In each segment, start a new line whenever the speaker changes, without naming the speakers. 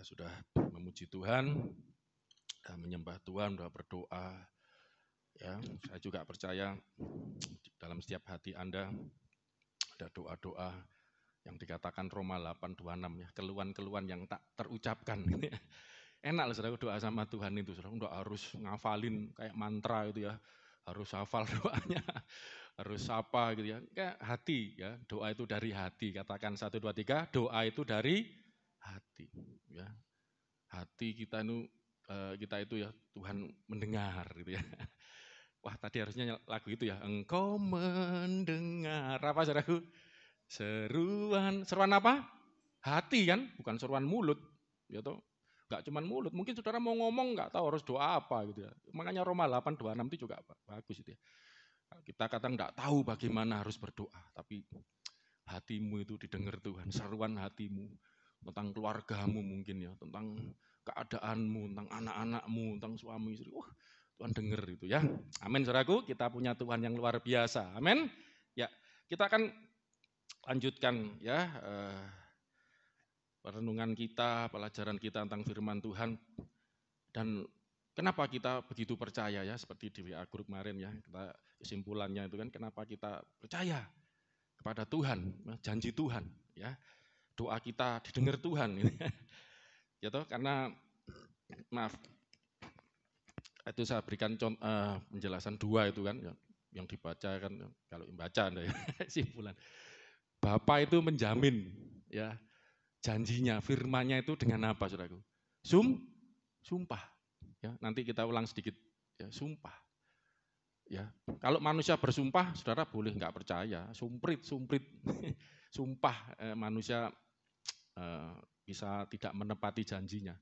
sudah memuji Tuhan, menyembah Tuhan, sudah berdoa. Ya, saya juga percaya dalam setiap hati Anda ada doa-doa yang dikatakan Roma 8:26 ya, keluhan-keluhan yang tak terucapkan. Enak loh saudara doa sama Tuhan itu, saudara enggak harus ngafalin kayak mantra itu ya, harus hafal doanya, harus apa gitu ya, kayak hati ya, doa itu dari hati. Katakan 1, 2, 3, doa itu dari hati ya. Hati kita itu ya Tuhan mendengar gitu ya. Wah tadi harusnya lagu itu ya, engkau mendengar apa saudaraku? Seruan apa? Hati kan, bukan seruan mulut. Ya toh, enggak cuma mulut. Mungkin saudara mau ngomong enggak tahu harus doa apa gitu ya. Makanya Roma 8:26 itu juga bagus itu ya. Kita kadang enggak tahu bagaimana harus berdoa, tapi hatimu itu didengar Tuhan, seruan hatimu tentang keluargamu mungkin ya, tentang keadaanmu, tentang anak-anakmu, tentang suami istri. Wah, Tuhan dengar itu ya. Amin saudaraku, kita punya Tuhan yang luar biasa. Amin. Ya, kita akan lanjutkan ya perenungan kita, pelajaran kita tentang firman Tuhan. Dan kenapa kita begitu percaya ya, seperti di WA Group kemarin ya, kita kesimpulannya itu kan kenapa kita percaya kepada Tuhan, janji Tuhan ya. Doa kita didengar Tuhan. Ya toh, karena maaf, itu saya berikan penjelasan 2 itu kan yang dibaca kan, kalau membaca Anda ya, simpulan. Bapa itu menjamin ya janjinya, firman-Nya itu dengan apa saudaraku? Sumpah. Ya, nanti kita ulang sedikit ya, sumpah. Ya, kalau manusia bersumpah, saudara boleh enggak percaya, sumprit. Sumpah manusia bisa tidak menepati janjinya.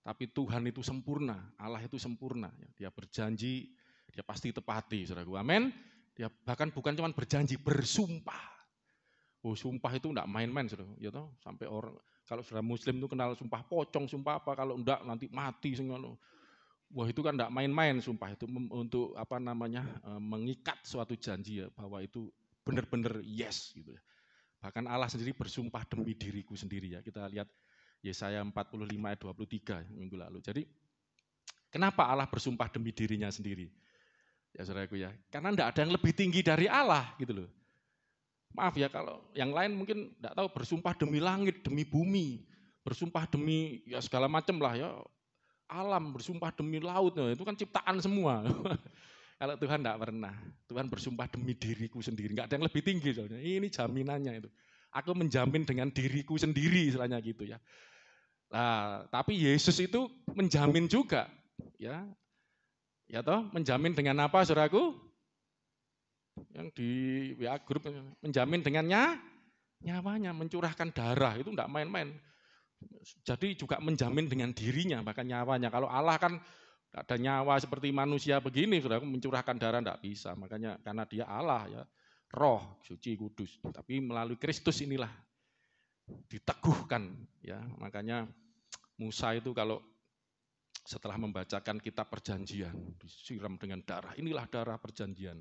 Tapi Tuhan itu sempurna, Allah itu sempurna. Dia berjanji, dia pasti tepati, saudaraku. Amin. Dia bahkan bukan cuma berjanji, bersumpah. Oh, sumpah itu enggak main-main, saudara. Ya toh, sampai orang kalau saudara Muslim itu kenal sumpah pocong, sumpah apa, kalau enggak nanti mati semua. Wah, itu kan enggak main-main sumpah itu untuk apa namanya? Mengikat suatu janji ya, bahwa itu benar-benar yes gitu ya. Bahkan Allah sendiri bersumpah demi diriku sendiri ya. Kita lihat Yesaya 45 ayat 23 minggu lalu. Jadi kenapa Allah bersumpah demi dirinya sendiri? Ya saudaraku ya, karena enggak ada yang lebih tinggi dari Allah gitu loh. Maaf ya kalau yang lain mungkin enggak tahu bersumpah demi langit, demi bumi, bersumpah demi ya segala macam lah ya. Alam bersumpah demi laut, nah, itu kan ciptaan semua. Kalau Tuhan enggak pernah. Tuhan bersumpah demi diriku sendiri, enggak ada yang lebih tinggi soalnya. Ini jaminannya itu. Aku menjamin dengan diriku sendiri istilahnya gitu ya. Nah, tapi Yesus itu menjamin juga, ya toh, menjamin dengan apa, saudaraku? Yang di WA Group menjamin dengan nyawanya, mencurahkan darah itu enggak main-main. Jadi juga menjamin dengan dirinya, bahkan nyawanya. Kalau Allah kan enggak ada nyawa seperti manusia begini, saudaraku, mencurahkan darah enggak bisa. Makanya karena dia Allah ya, Roh, suci, kudus. Tapi melalui Kristus inilah diteguhkan ya. Makanya Musa itu kalau setelah membacakan kitab perjanjian, disiram dengan darah, inilah darah perjanjian.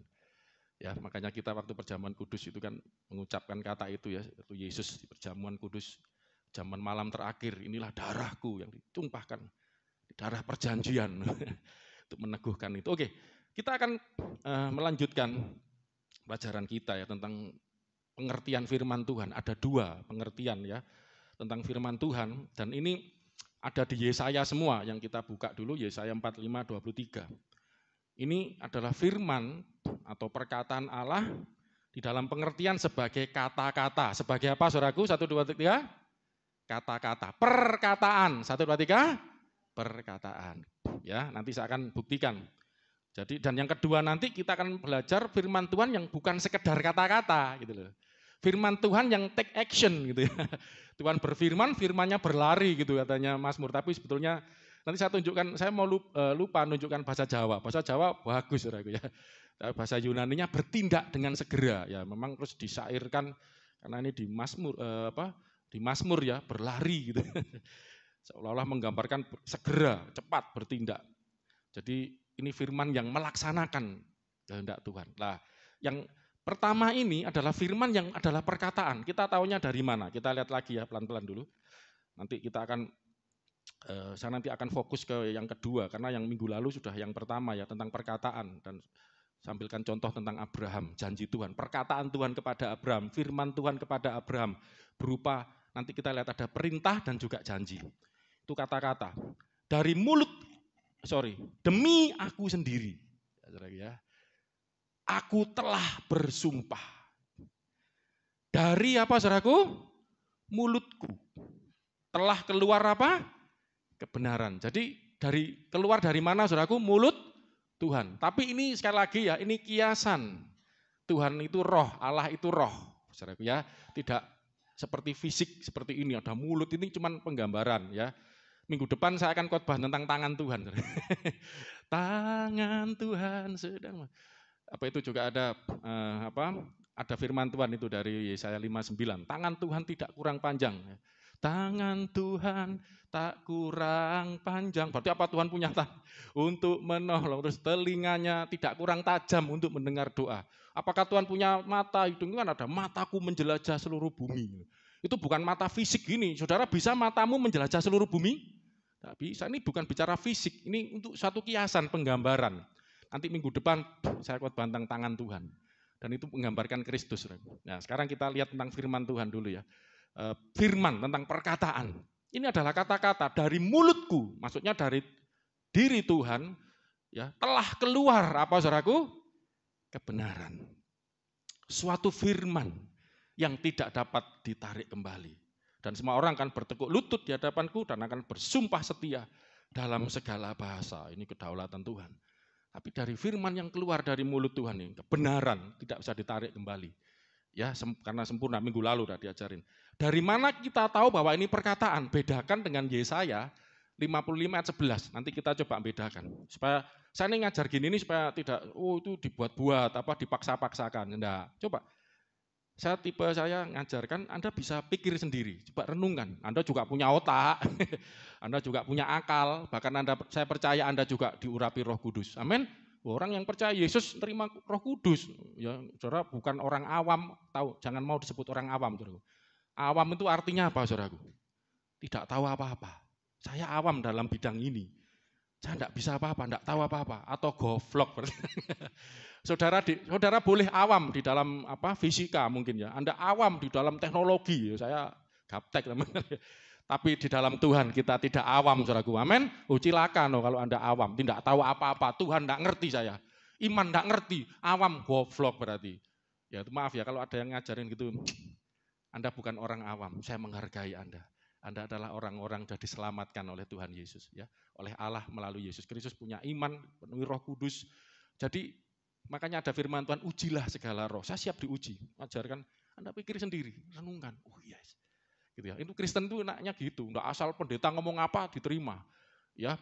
Ya, makanya kita waktu perjamuan kudus itu kan mengucapkan kata itu ya, itu Yesus di perjamuan kudus, zaman malam terakhir, inilah darahku yang ditumpahkan, darah perjanjian, untuk meneguhkan itu. Oke, kita akan melanjutkan pelajaran kita ya tentang pengertian firman Tuhan. Ada 2 pengertian ya tentang firman Tuhan, dan ini ada di Yesaya semua, yang kita buka dulu Yesaya 45:23. Ini adalah firman atau perkataan Allah di dalam pengertian sebagai kata-kata. Sebagai apa saudaraku? 1, 2, 3. Kata-kata. Perkataan. 1, 2, 3. Perkataan. Ya, nanti saya akan buktikan. Jadi dan yang kedua nanti kita akan belajar firman Tuhan yang bukan sekedar kata-kata gitu loh. Firman Tuhan yang take action gitu ya. Tuhan berfirman, firman-Nya berlari gitu katanya Mazmur. Tapi sebetulnya nanti saya tunjukkan, saya mau lupa menunjukkan bahasa Jawa. Bahasa Jawa bagus saudaraku ya. Bahasa Yunaninya bertindak dengan segera ya. Memang terus disairkan karena ini di Mazmur di Mazmur ya, berlari gitu. Seolah-olah menggambarkan segera, cepat bertindak. Jadi ini firman yang melaksanakan kehendak Tuhan. Nah, yang pertama ini adalah firman yang adalah perkataan. Kita tahunya dari mana? Kita lihat lagi ya pelan-pelan dulu. Nanti kita akan Saya nanti akan fokus ke yang kedua, karena yang minggu lalu sudah yang pertama ya, tentang perkataan, dan sampilkan contoh tentang Abraham, janji Tuhan, perkataan Tuhan kepada Abraham, firman Tuhan kepada Abraham, berupa nanti kita lihat ada perintah dan juga janji. Itu kata-kata, dari mulut, demi aku sendiri, ya, aku telah bersumpah. Dari apa saudaraku? Mulutku. Telah keluar apa? Kebenaran. Jadi keluar dari mana saudaraku? Mulut Tuhan. Tapi ini sekali lagi ya, ini kiasan. Tuhan itu roh, Allah itu roh. Saudaraku ya, tidak seperti fisik seperti ini, ada mulut, ini cuma penggambaran ya. Minggu depan saya akan khotbah tentang tangan Tuhan. Tangan Tuhan sedang, apa itu juga ada ada firman Tuhan itu dari Yesaya 59. Tangan Tuhan tidak kurang panjang. Tangan Tuhan tak kurang panjang. Berarti apa? Tuhan punya tangan untuk menolong. Terus telinganya tidak kurang tajam untuk mendengar doa. Apakah Tuhan punya mata? Hidung kan ada, mataku menjelajah seluruh bumi. Itu bukan mata fisik gini. Saudara, bisa matamu menjelajah seluruh bumi? Tidak bisa. Ini bukan bicara fisik. Ini untuk satu kiasan, penggambaran. Nanti minggu depan saya khotbah tentang tangan Tuhan. Dan itu menggambarkan Kristus. Nah, sekarang kita lihat tentang firman Tuhan dulu ya. Firman tentang perkataan. Ini adalah kata-kata dari mulutku, maksudnya dari diri Tuhan, ya, telah keluar apa saudaraku? Kebenaran. Suatu firman yang tidak dapat ditarik kembali. Dan semua orang akan bertekuk lutut di hadapanku dan akan bersumpah setia dalam segala bahasa. Ini kedaulatan Tuhan. Tapi dari firman yang keluar dari mulut Tuhan ini, kebenaran tidak bisa ditarik kembali. Ya, karena sempurna, minggu lalu udah diajarin. Dari mana kita tahu bahwa ini perkataan? Bedakan dengan Yesaya 55 ayat 11. Nanti kita coba bedakan. Supaya saya ini ngajar gini ini supaya tidak itu dibuat-buat, dipaksa-paksakan. Enggak. Coba saya ngajarkan, Anda bisa pikir sendiri, coba renungkan. Anda juga punya otak, Anda juga punya akal, bahkan saya percaya Anda juga diurapi Roh Kudus. Amin. Orang yang percaya Yesus terima Roh Kudus, ya saudara, bukan orang awam. Tahu, jangan mau disebut orang awam, saudara. Awam itu artinya apa, saudaraku? Tidak tahu apa-apa. Saya awam dalam bidang ini. Saya tidak bisa apa-apa, tidak tahu apa-apa, atau goblok. Saudara boleh awam di dalam fisika mungkin ya. Anda awam di dalam teknologi, saya gaptek. Tapi di dalam Tuhan kita tidak awam, saudaraku. Amin. Cilaka kalau Anda awam, tidak tahu apa-apa. Tuhan tidak ngerti saya. Iman tidak ngerti, awam, goblok berarti. Ya maaf ya kalau ada yang ngajarin gitu. Anda bukan orang awam, saya menghargai Anda. Anda adalah orang-orang sudah diselamatkan oleh Tuhan Yesus, ya, oleh Allah melalui Yesus Kristus, punya iman, penuhi Roh Kudus. Jadi makanya ada firman Tuhan, ujilah segala roh. Saya siap diuji. Ajarkan, Anda pikir sendiri, renungkan. Oh yes, gitu ya. Itu Kristen itu enaknya gitu, enggak asal pendeta ngomong apa diterima, ya.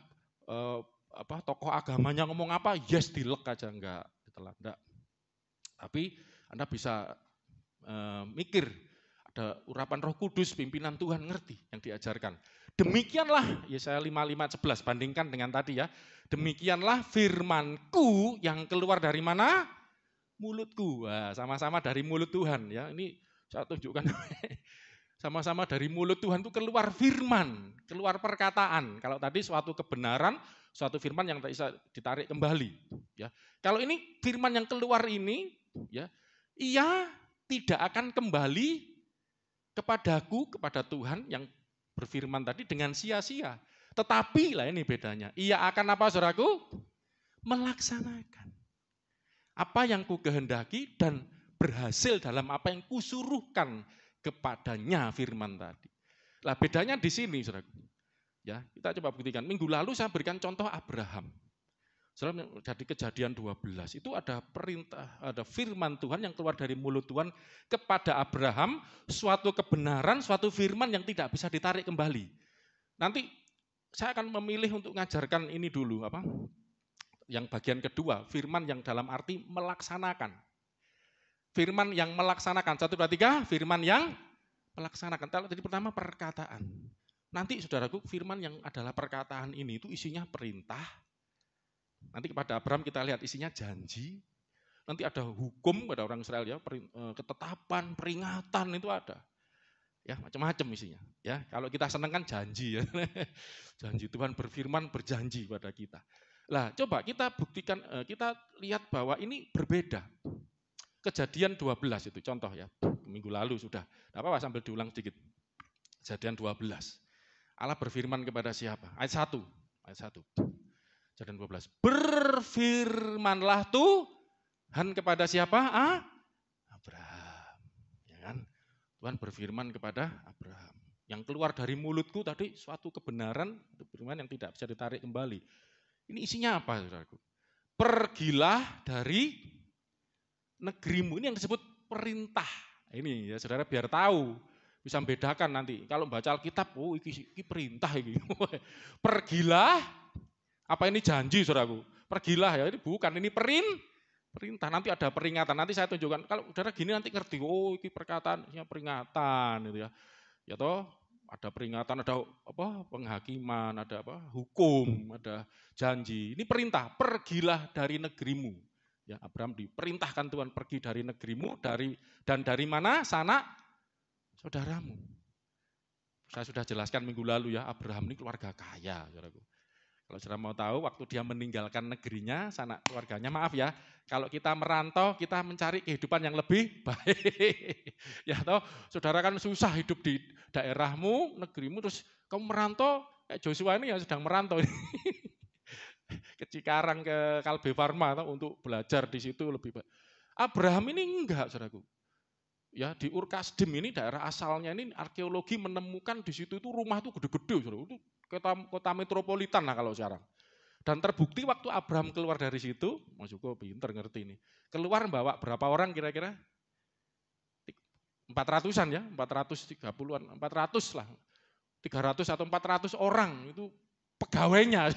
Tokoh agamanya ngomong apa, yes dilek aja, enggak ditelan, enggak. Tapi Anda bisa mikir. Ada urapan Roh Kudus, pimpinan Tuhan, ngerti yang diajarkan. Demikianlah, Yesaya 55:11, bandingkan dengan tadi ya. Demikianlah firmanku yang keluar dari mana? Mulutku. Wah, sama-sama dari mulut Tuhan ya. Ini saya tunjukkan. Sama-sama dari mulut Tuhan itu keluar firman, keluar perkataan. Kalau tadi suatu kebenaran, suatu firman yang tak bisa ditarik kembali. Ya. Kalau ini firman yang keluar ini, ya, ia tidak akan kembali kepadaku, kepada Tuhan yang berfirman tadi dengan sia-sia. Tetapi lah ini bedanya. Ia akan apa saudaraku? Melaksanakan apa yang ku kehendaki dan berhasil dalam apa yang kusuruhkan kepadanya firman tadi. Lah bedanya di sini saudaraku. Ya, kita coba buktikan. Minggu lalu saya berikan contoh Abraham. Jadi Kejadian 12 itu ada perintah, ada firman Tuhan yang keluar dari mulut Tuhan kepada Abraham, suatu kebenaran, suatu firman yang tidak bisa ditarik kembali. Nanti saya akan memilih untuk mengajarkan ini dulu, yang bagian kedua, firman yang dalam arti melaksanakan. Firman yang melaksanakan, 1, 2, 3, firman yang melaksanakan. Jadi pertama perkataan. Nanti saudaraku, firman yang adalah perkataan ini itu isinya perintah. Nanti kepada Abraham kita lihat isinya janji. Nanti ada hukum pada orang Israel ya, ketetapan, peringatan itu ada. Ya, macam-macam isinya. Ya, kalau kita senang kan janji ya. Janji Tuhan berfirman, berjanji pada kita. Lah, coba kita buktikan, kita lihat bahwa ini berbeda. Kejadian 12 itu contoh ya. Minggu lalu sudah. Tidak apa-apa sambil diulang sedikit. Kejadian 12. Allah berfirman kepada siapa? Ayat 1. Ayat 1. Kejadian 12. Berfirmanlah Tuhan kepada siapa? Abraham. Ya kan? Tuhan berfirman kepada Abraham. Yang keluar dari mulutku tadi suatu kebenaran, firman yang tidak bisa ditarik kembali. Ini isinya apa, saudaraku? Pergilah dari negerimu. Ini yang disebut perintah. Ini ya saudara biar tahu. Bisa membedakan nanti. Kalau baca Alkitab, oh ini perintah ini. Pergilah, apa ini janji saudaraku? Pergilah ya, ini bukan, ini perintah, nanti ada peringatan, nanti saya tunjukkan. Kalau saudara gini nanti ngerti, oh ini perkataannya peringatan gitu ya. Ya toh, ada peringatan, ada apa? Penghakiman, ada apa? Hukum, ada janji. Ini perintah, pergilah dari negerimu. Ya, Abraham diperintahkan Tuhan pergi dari negerimu, dan dari mana? Sanak saudaramu. Saya sudah jelaskan minggu lalu ya, Abraham ini keluarga kaya, saudaraku. Kalau saudara mau tahu, waktu dia meninggalkan negerinya, sanak keluarganya, maaf ya, kalau kita merantau, kita mencari kehidupan yang lebih baik. Ya toh, saudara kan susah hidup di daerahmu, negerimu, terus kamu merantau, kayak Joshua ini yang sedang merantau. Ke Cikarang, ke Kalbe Farma, untuk belajar di situ lebih baik. Abraham ini enggak, saudaraku. Ya, di Ur-Kasdim ini, daerah asalnya ini, arkeologi menemukan di situ itu rumah itu gede-gede, saudaraku. Itu kota metropolitan lah kalau sekarang. Dan terbukti waktu Abraham keluar dari situ, Mas Joko pinter ngerti ini. Keluar bawa berapa orang kira-kira? 400-an ya, 430-an, 400 lah. 300 atau 400 orang itu pegawainya.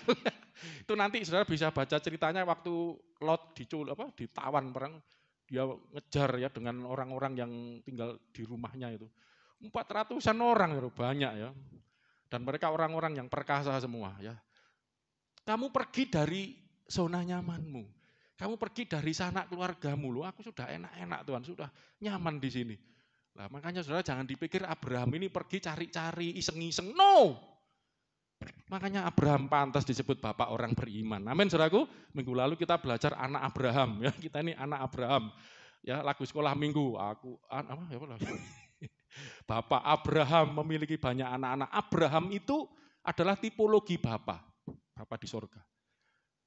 Itu nanti saudara bisa baca ceritanya waktu Lot ditawan perang, dia ngejar ya dengan orang-orang yang tinggal di rumahnya itu. 400-an orang ya, banyak ya. Dan mereka orang-orang yang perkasa semua ya. Kamu pergi dari zona nyamanmu. Kamu pergi dari sanak keluargamu. Loh, aku sudah enak-enak Tuhan, sudah nyaman di sini. Nah, makanya saudara jangan dipikir Abraham ini pergi cari-cari, iseng-iseng. No! Makanya Abraham pantas disebut bapak orang beriman. Amin, saudaraku. Minggu lalu kita belajar anak Abraham. Ya, kita ini anak Abraham. Ya, lagu sekolah minggu. Bapak Abraham memiliki banyak anak-anak. Abraham itu adalah tipologi bapak di surga.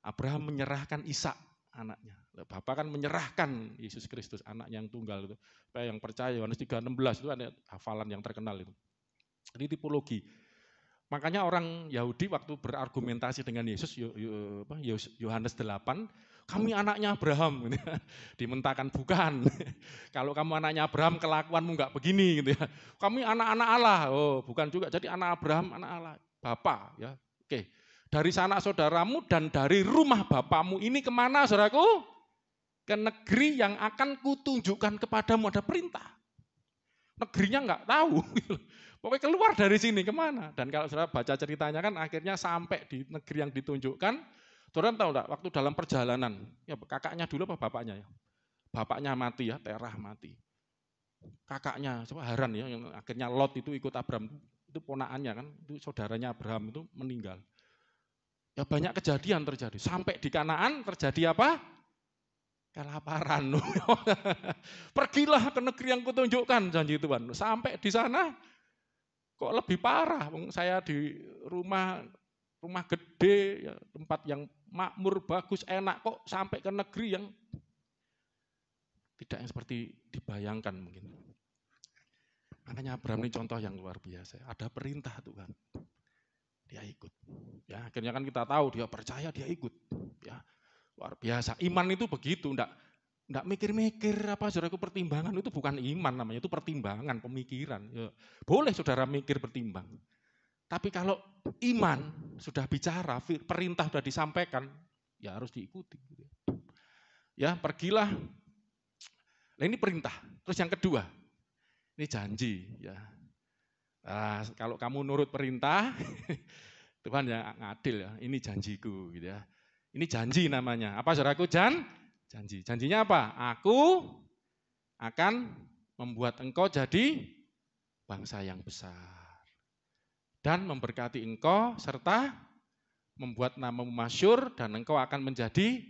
Abraham menyerahkan Ishak anaknya. Bapak kan menyerahkan Yesus Kristus, anak yang tunggal itu. Supaya yang percaya, Yohanes 3:16 itu ada hafalan yang terkenal itu. Ini tipologi. Makanya orang Yahudi waktu berargumentasi dengan Yesus, Yohanes 8, kami anaknya Abraham, gitu ya. Dimentahkan bukan. Kalau kamu anaknya Abraham, kelakuanmu enggak begini, gitu ya. Kami anak-anak Allah, oh bukan juga. Jadi anak Abraham, anak Allah, Bapa, ya. Oke. Dari sanak saudaramu dan dari rumah bapamu ini kemana, saudaraku? Ke negeri yang akan kutunjukkan kepadamu, ada perintah. Negerinya enggak tahu. Pokoknya keluar dari sini kemana? Dan kalau saudara baca ceritanya kan akhirnya sampai di negeri yang ditunjukkan. Saudara tahu enggak, waktu dalam perjalanan, ya kakaknya dulu apa bapaknya ya? Bapaknya mati ya, Terah mati. Kakaknya, Haran ya, yang akhirnya Lot itu ikut Abraham, itu ponakannya kan, itu saudaranya Abraham itu meninggal. Ya banyak kejadian terjadi. Sampai di Kanaan terjadi apa? Kelaparan. Pergilah ke negeri yang kutunjukkan, janji Tuhan. Sampai di sana kok lebih parah. Saya di rumah gede, ya, tempat yang makmur, bagus, enak, kok sampai ke negeri yang tidak yang seperti dibayangkan mungkin. Makanya Abraham ini contoh yang luar biasa. Ada perintah Tuhan, dia ikut. Ya, akhirnya kan kita tahu dia percaya, dia ikut. Ya, luar biasa. Iman itu begitu, enggak mikir-mikir apa saudaraku, pertimbangan itu bukan iman namanya, itu pertimbangan, pemikiran. Ya, boleh saudara mikir bertimbang. Tapi kalau iman sudah bicara, perintah sudah disampaikan, ya harus diikuti. Ya, pergilah. Nah, ini perintah. Terus yang kedua, ini janji. Ya. Nah, kalau kamu nurut perintah, Tuhan yang ngadil ya. Ini janjiku, gitu ya. Ini janji namanya. Apa saudaraku? Janji. Janjinya apa? Aku akan membuat engkau jadi bangsa yang besar. Dan memberkati engkau serta membuat namamu masyhur dan engkau akan menjadi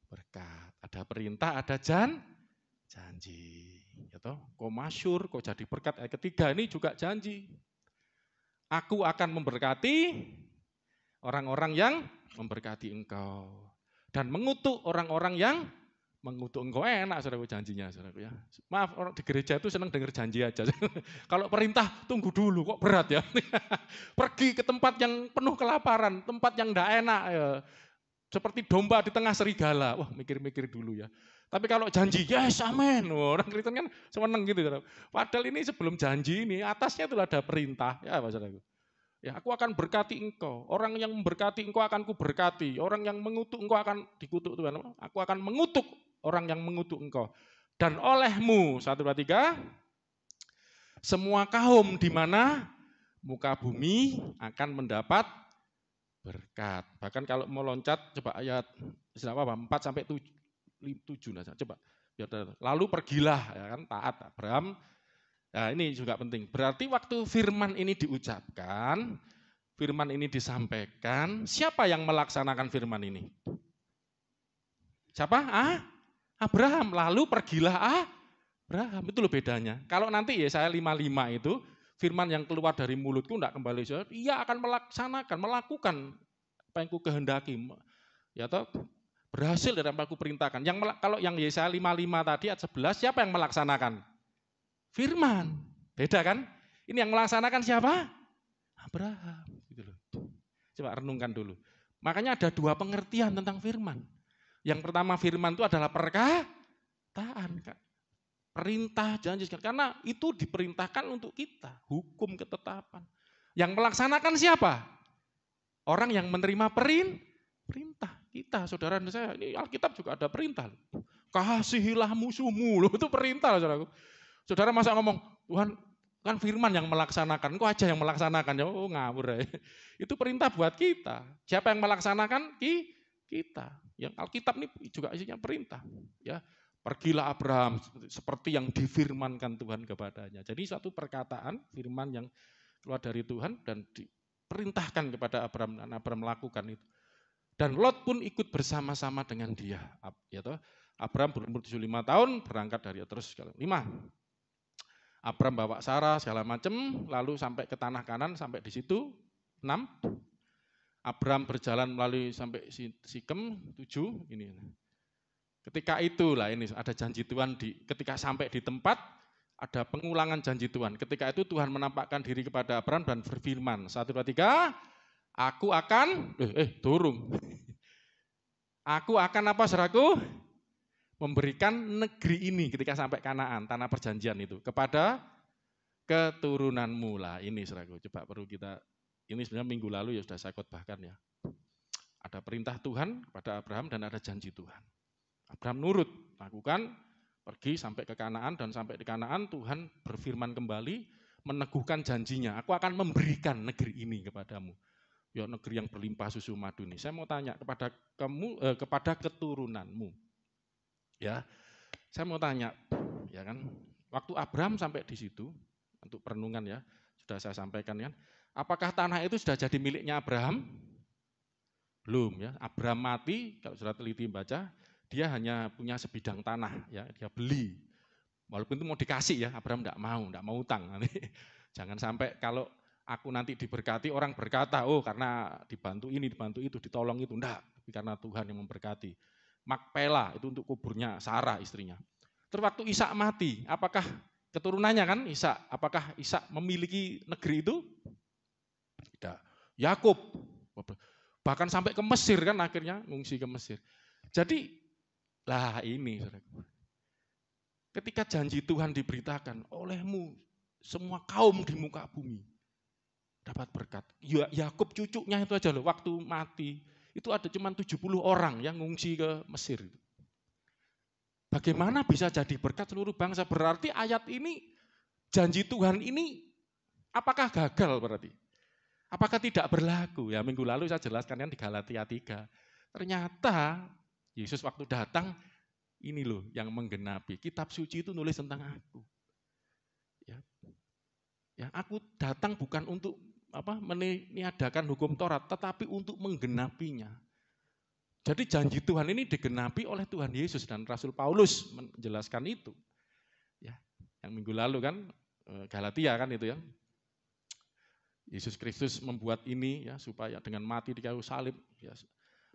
berkat. Ada perintah, ada janji. Ya toh, kau masyhur, kau jadi berkat. Ayat ketiga ini juga janji. Aku akan memberkati orang-orang yang memberkati engkau. Dan mengutuk orang-orang yang mengutuk engkau. Enak saudaraku janjinya, saudaraku ya. Maaf, orang di gereja itu senang dengar janji aja. Kalau perintah tunggu dulu, kok berat ya. Pergi ke tempat yang penuh kelaparan, tempat yang tidak enak ya. Seperti domba di tengah serigala. Wah, mikir-mikir dulu ya. Tapi kalau janji, yes, amin. Orang Kristen kan senang gitu. Saudara. Padahal ini sebelum janji ini, atasnya itu ada perintah. Ya, saudaraku. Ya, aku akan berkati engkau. Orang yang memberkati engkau akan kuberkati. Orang yang mengutuk engkau akan dikutuk Tuhan. Aku akan mengutuk orang yang mengutuk engkau. Dan olehmu, 1, 2, 3, semua kaum di mana muka bumi akan mendapat berkat. Bahkan kalau mau loncat, coba ayat 4 sampai 7. Coba. Lalu pergilah, ya kan, taat Abraham. Nah, ini juga penting. Berarti waktu firman ini diucapkan, firman ini disampaikan, siapa yang melaksanakan firman ini? Siapa? Abraham. Lalu pergilah Abraham. Itu loh bedanya. Kalau nanti ya saya 55 itu, firman yang keluar dari mulutku tidak kembali, ia akan melaksanakan, melakukan apa yang ku kehendaki. Ya toh, berhasil dari apa yang ku perintahkan. Kalau yang Yesaya 55 tadi ayat 11, siapa yang melaksanakan? Firman. Beda kan? Ini yang melaksanakan siapa? Abraham. Gitu loh. Coba renungkan dulu. Makanya ada 2 pengertian tentang firman. Yang pertama firman itu adalah perkataan. Perintah, janji. Karena itu diperintahkan untuk kita. Hukum, ketetapan. Yang melaksanakan siapa? Orang yang menerima perintah. Kita, saudara saya, ini Alkitab juga ada perintah. Kasihilah musuhmu. Loh, itu perintah, saudaraku. Saudara masa ngomong, Tuhan kan firman yang melaksanakan, kok aja yang melaksanakan? Ya, oh ngawur ya. Itu perintah buat kita. Siapa yang melaksanakan? Kita. Yang Alkitab ini juga isinya perintah. Ya, pergilah Abraham seperti yang difirmankan Tuhan kepadanya. Jadi suatu perkataan, firman yang keluar dari Tuhan dan diperintahkan kepada Abraham, dan Abraham melakukan itu. Dan Lot pun ikut bersama-sama dengan dia. Ya toh, Abraham berumur 75 tahun, berangkat dari terus 5. Abraham bawa Sarah segala macam, lalu sampai ke tanah Kanan, sampai di situ 6. Abraham berjalan melalui sampai Sikem 7. Ini. Ketika itulah ini ada janji Tuhan ketika sampai di tempat ada pengulangan janji Tuhan. Ketika itu Tuhan menampakkan diri kepada Abraham dan berfirman 1, 2, 3, aku akan turun. Aku akan apa saudaraku? Memberikan negeri ini ketika sampai Kanaan, tanah perjanjian itu, kepada keturunanmu lah. Ini saudaraku, coba perlu kita, ini sebenarnya minggu lalu ya sudah saya khotbahkan ya. Ada perintah Tuhan kepada Abraham dan ada janji Tuhan. Abraham nurut, lakukan, pergi sampai ke Kanaan, dan sampai di Kanaan Tuhan berfirman kembali, meneguhkan janjinya, aku akan memberikan negeri ini kepadamu. Ya negeri yang berlimpah susu madu ini. Saya mau tanya kepada kamu, kepada keturunanmu. Ya, saya mau tanya, ya kan, waktu Abraham sampai di situ untuk perenungan ya, sudah saya sampaikan kan, apakah tanah itu sudah jadi miliknya Abraham? Belum ya. Abraham mati, kalau sudah teliti baca, dia hanya punya sebidang tanah, ya, dia beli. Walaupun itu mau dikasih ya, Abraham tidak mau utang. Jangan sampai kalau aku nanti diberkati, orang berkata, oh karena dibantu ini, dibantu itu, ditolong itu, enggak, tapi karena Tuhan yang memberkati. Makpela itu untuk kuburnya Sarah istrinya. Terus waktu Ishak mati, apakah keturunannya kan Ishak, apakah Ishak memiliki negeri itu? Tidak. Yakub bahkan sampai ke Mesir kan akhirnya ngungsi ke Mesir. Jadi lah ini saudaraku. Ketika janji Tuhan diberitakan, olehmu semua kaum di muka bumi dapat berkat. Yakub cucunya itu aja loh, waktu mati itu ada cuma 70 orang yang ngungsi ke Mesir. Bagaimana bisa jadi berkat seluruh bangsa? Berarti ayat ini, janji Tuhan ini apakah gagal berarti? Apakah tidak berlaku? Ya minggu lalu saya jelaskan kan di Galatia 3. Ternyata Yesus waktu datang, ini loh yang menggenapi. Kitab suci itu nulis tentang aku. Ya. Ya, aku datang bukan untuk meniadakan hukum Taurat, tetapi untuk menggenapinya. Jadi janji Tuhan ini digenapi oleh Tuhan Yesus, dan Rasul Paulus menjelaskan itu. Ya, yang minggu lalu kan Galatia kan itu ya. Yesus Kristus membuat ini ya supaya dengan mati di kayu salib ya,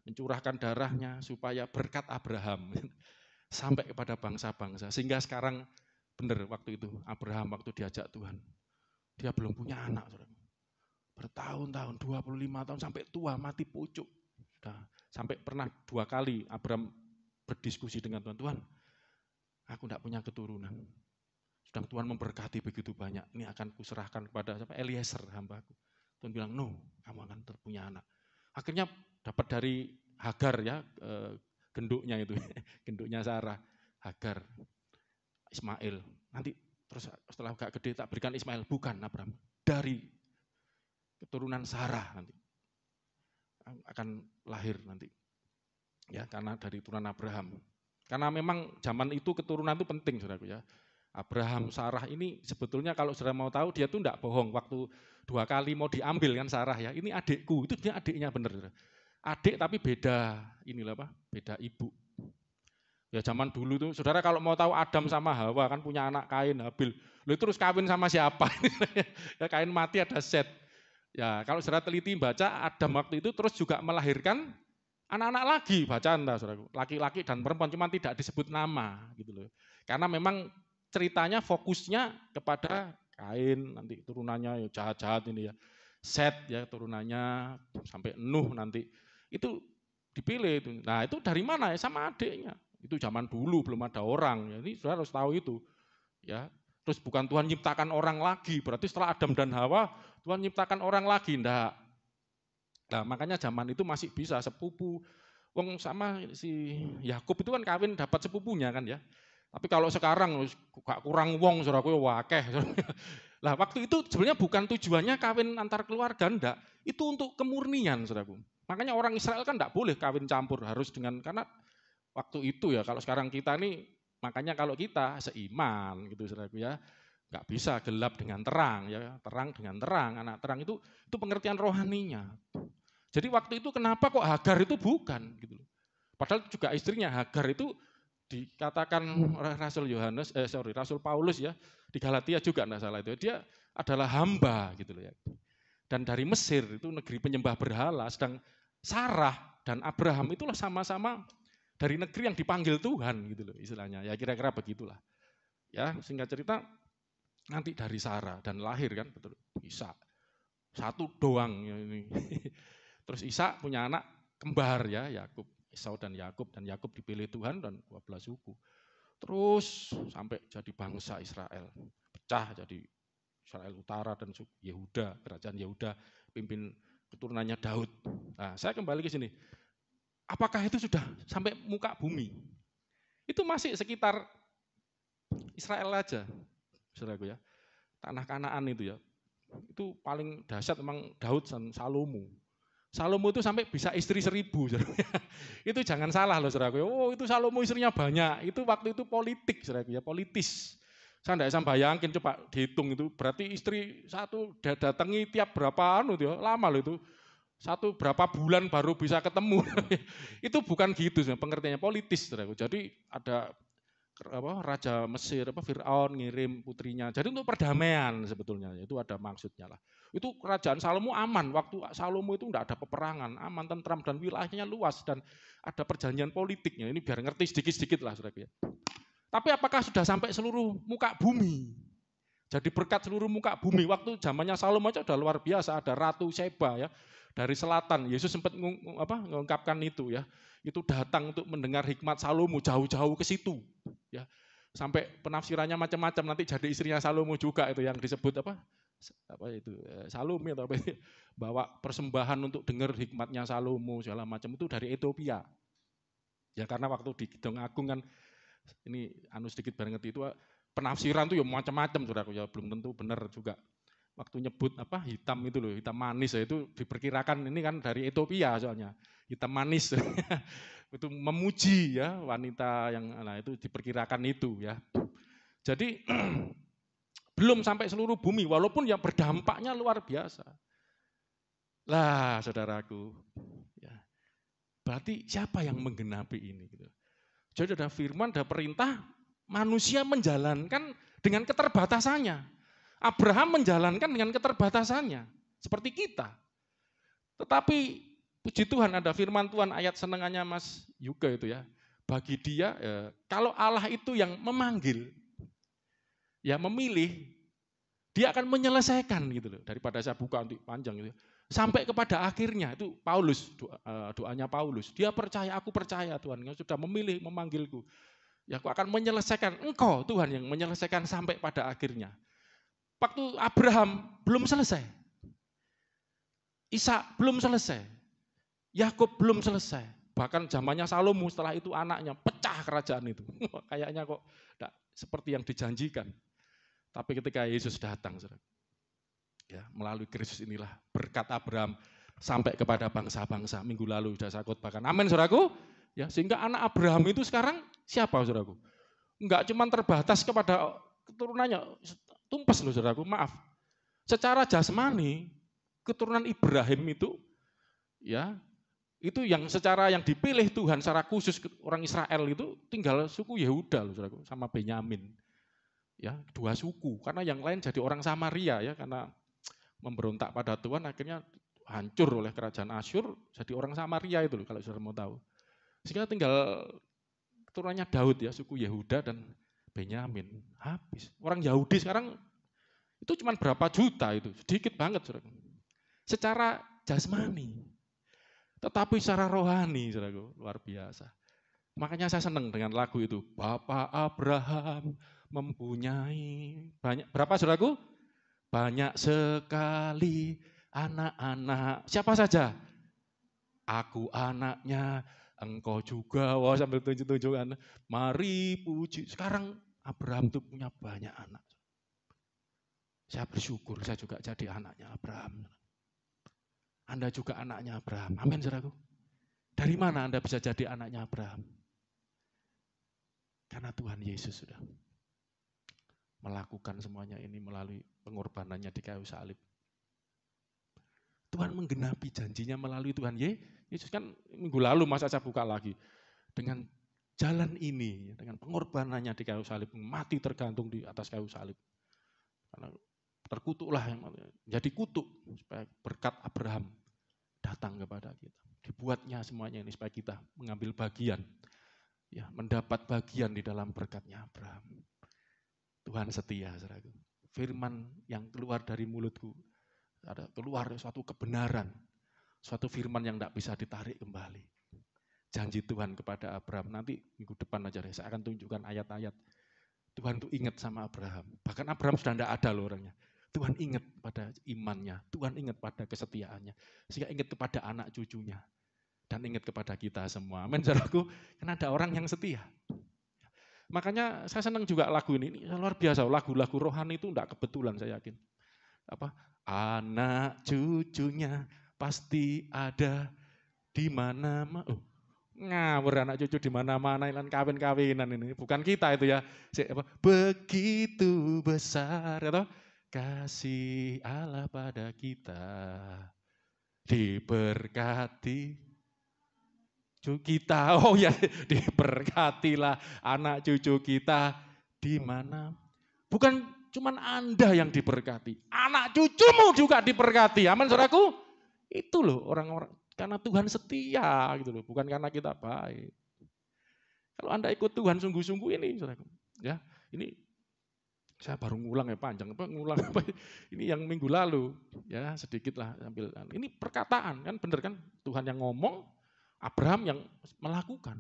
mencurahkan darahnya supaya berkat Abraham sampai kepada bangsa-bangsa. Sehingga sekarang benar waktu itu Abraham waktu diajak Tuhan, dia belum punya anak, saudara. Bertahun-tahun, 25 tahun sampai tua mati pucuk. Nah, sampai pernah 2 kali Abraham berdiskusi dengan Tuhan, Tuhan, aku tidak punya keturunan. Sedang Tuhan memberkati begitu banyak, ini akan kuserahkan kepada Eliezer hambaku. Tuhan bilang, no, kamu akan terpunya anak. Akhirnya dapat dari Hagar ya, genduknya itu, genduknya Sarah, Hagar, Ismail. Nanti terus setelah agak gede tak berikan Ismail, bukan Abraham, dari keturunan Sarah nanti akan lahir nanti. Ya, karena dari turunan Abraham. Karena memang zaman itu keturunan itu penting, saudaraku ya. Abraham, Sarah ini sebetulnya kalau saudara mau tahu dia tuh enggak bohong waktu 2 kali mau diambil kan Sarah ya. Ini adikku, itu dia adiknya bener. Saudara. Adik tapi beda inilah apa? Beda ibu. Ya zaman dulu tuh saudara kalau mau tahu Adam sama Hawa kan punya anak Kain, Habil. Lalu terus kawin sama siapa? Ya Kain mati ada Set. Ya kalau saudara teliti baca Adam waktu itu terus juga melahirkan anak-anak lagi, bacaan saudaraku, laki-laki dan perempuan, cuma tidak disebut nama gitu loh. Karena memang ceritanya fokusnya kepada Kain, nanti turunannya ya jahat-jahat ini ya. Set ya turunannya sampai Nuh nanti. Itu dipilih itu. Nah, itu dari mana ya? Sama adiknya. Itu zaman dulu belum ada orang. Ya, ini saudara harus tahu itu. Ya. Terus bukan Tuhan nyiptakan orang lagi, berarti setelah Adam dan Hawa Tuhan nyiptakan orang lagi, enggak. Nah, makanya zaman itu masih bisa sepupu. Wong sama si Yakub itu kan kawin dapat sepupunya kan ya. Tapi kalau sekarang gak kurang wong saudaraku wakeh. Lah waktu itu sebenarnya bukan tujuannya kawin antar keluarga, enggak. Itu untuk kemurnian saudaraku. Makanya orang Israel kan enggak boleh kawin campur, harus dengan, karena waktu itu ya kalau sekarang kita nih, makanya kalau kita seiman gitu saudaraku ya, enggak bisa gelap dengan terang ya, terang dengan terang, anak terang itu pengertian rohaninya. Jadi waktu itu kenapa kok Hagar itu bukan gitu loh. Padahal juga istrinya Hagar itu dikatakan oleh Rasul Paulus ya, di Galatia juga enggak salah itu, dia adalah hamba gitu loh ya. Dan dari Mesir itu negeri penyembah berhala, sedang Sarah dan Abraham itulah sama-sama dari negeri yang dipanggil Tuhan gitu loh istilahnya. Ya kira-kira begitulah. Ya, singkat cerita nanti dari Sarah dan lahir kan betul Ishak. Satu doang ya ini. Terus Ishak punya anak kembar ya, Yakub, Esau dan Yakub dipilih Tuhan dan 12 suku. Terus sampai jadi bangsa Israel, pecah jadi Israel Utara dan Yehuda, kerajaan Yehuda, pimpin keturunannya Daud. Nah, saya kembali ke sini. Apakah itu sudah sampai muka bumi? Itu masih sekitar Israel aja, saudaraku ya. Tanah Kanaan itu ya. Itu paling dahsyat memang Daud dan Salomo. Salomo itu sampai bisa istri 1000. Itu jangan salah loh saudaraku. Oh itu Salomo istrinya banyak. Itu waktu itu politik saudaraku ya, politis. Saya tidak bisa bayangin, coba dihitung itu. Berarti istri satu datangi tiap berapa lama loh itu. Satu berapa bulan baru bisa ketemu. Itu bukan gitu pengertiannya, politis saudaraku. Jadi ada Raja Mesir, Fir'aun ngirim putrinya. Jadi untuk perdamaian sebetulnya, itu ada maksudnya lah. Itu kerajaan Salomo aman, waktu Salomo itu tidak ada peperangan, aman, tentram, dan wilayahnya luas, dan ada perjanjian politiknya. Ini biar ngerti sedikit-sedikit lah saudara. Tapi apakah sudah sampai seluruh muka bumi? Jadi berkat seluruh muka bumi, waktu zamannya Salomo aja udah luar biasa, ada Ratu Sheba ya, dari selatan. Yesus sempat mengungkapkan itu ya. Itu datang untuk mendengar hikmat Salomo jauh-jauh ke situ ya. Sampai penafsirannya macam-macam, nanti jadi istrinya Salomo juga itu yang disebut Salome atau apa itu, bawa persembahan untuk dengar hikmatnya Salomo segala macam, itu dari Ethiopia. Ya karena waktu di Kidung Agung kan ini sedikit banget itu penafsiran tuh ya macam-macam saudaraku ya, belum tentu benar juga. Waktu nyebut hitam itu loh, hitam manis ya, itu diperkirakan ini kan dari Ethiopia soalnya. Hitam manis itu memuji ya wanita yang itu diperkirakan itu ya. Jadi Belum sampai seluruh bumi, walaupun yang berdampaknya luar biasa. Lah, saudaraku, ya, berarti siapa yang menggenapi ini? Gitu. Jadi ada firman, ada perintah, manusia menjalankan dengan keterbatasannya. Abraham menjalankan dengan keterbatasannya, seperti kita. Tetapi puji Tuhan ada firman Tuhan ayat senengannya Mas Yuga itu ya. Bagi dia, kalau Allah itu yang memanggil, ya memilih, dia akan menyelesaikan gitu loh. Daripada saya buka nanti panjang gitu. Sampai kepada akhirnya itu Paulus, doanya Paulus. Dia percaya, aku percaya Tuhan yang sudah memilih, memanggilku. Ya aku akan menyelesaikan, engkau Tuhan yang menyelesaikan sampai pada akhirnya. Waktu Abraham belum selesai. Ishak belum selesai. Yakub belum selesai. Bahkan zamannya Salomo setelah itu anaknya pecah kerajaan itu. Kayaknya kok tidak seperti yang dijanjikan. Tapi ketika Yesus datang, ya, melalui Kristus inilah berkat Abraham sampai kepada bangsa-bangsa. Minggu lalu sudah saya khotbahkan. Amin, saudaraku. Ya, sehingga anak Abraham itu sekarang siapa, saudaraku? Enggak cuma terbatas kepada keturunannya, tumpes loh, saudaraku. Maaf. Secara jasmani, keturunan Ibrahim itu, ya, itu yang secara yang dipilih Tuhan secara khusus orang Israel itu tinggal suku Yehuda loh, saudaraku, sama Benyamin. Ya, 2 suku, karena yang lain jadi orang Samaria ya, karena memberontak pada Tuhan akhirnya hancur oleh kerajaan Asyur, jadi orang Samaria itu loh, kalau saudara mau tahu. Sehingga tinggal keturunannya Daud ya, suku Yehuda dan Benyamin. Habis. Orang Yahudi sekarang itu cuma berapa juta itu, sedikit banget saudara. Secara jasmani. Tetapi secara rohani, saudaraku, luar biasa. Makanya saya senang dengan lagu itu. Bapak Abraham mempunyai banyak, berapa saudaraku? Banyak sekali anak-anak. Siapa saja? Aku anaknya, engkau juga. Wah, sambil tunjuk-tunjukkan. Mari puji. Sekarang Abraham itu punya banyak anak. Saya bersyukur saya juga jadi anaknya Abraham. Anda juga anaknya Abraham. Amin, saudaraku. Dari mana Anda bisa jadi anaknya Abraham? Karena Tuhan Yesus sudah melakukan semuanya ini melalui pengorbanannya di kayu salib. Tuhan menggenapi janjinya melalui Tuhan Yesus. Kan minggu lalu masa saya buka lagi. Dengan jalan ini, dengan pengorbanannya di kayu salib, mati tergantung di atas kayu salib. Karena terkutuklah yang jadi kutuk supaya berkat Abraham datang kepada kita. Dibuatnya semuanya ini supaya kita mengambil bagian, ya, mendapat bagian di dalam berkatnya Abraham. Tuhan setia, saudaraku. Firman yang keluar dari mulutku, ada keluar suatu kebenaran, suatu firman yang tidak bisa ditarik kembali. Janji Tuhan kepada Abraham, nanti minggu depan aja deh, saya akan tunjukkan ayat-ayat. Tuhan tuh ingat sama Abraham, bahkan Abraham sudah tidak ada loh orangnya. Tuhan ingat pada imannya, Tuhan ingat pada kesetiaannya, sehingga ingat kepada anak cucunya, dan ingat kepada kita semua. Amin, saudaraku, karena ada orang yang setia. Makanya saya senang juga lagu ini luar biasa, lagu-lagu rohani itu enggak kebetulan saya yakin. Apa? Anak cucunya pasti ada di mana-mana. Ngawur anak cucu di mana-mana, ilan kawin-kawinan ini. Bukan kita itu ya. Begitu besar atau kasih Allah pada kita, diberkati kita, oh ya, diberkatilah anak cucu kita di mana. Bukan cuman Anda yang diberkati, anak cucumu juga diberkati. Amin, saudaraku. Itu loh orang-orang, karena Tuhan setia gitu loh, bukan karena kita baik. Kalau Anda ikut Tuhan sungguh-sungguh ini, saudaraku, ya, ini saya baru ngulang ya panjang, ngulang apa? Ini yang minggu lalu, ya sedikit lah sambil. Ini perkataan kan, bener kan? Tuhan yang ngomong, Abraham yang melakukan.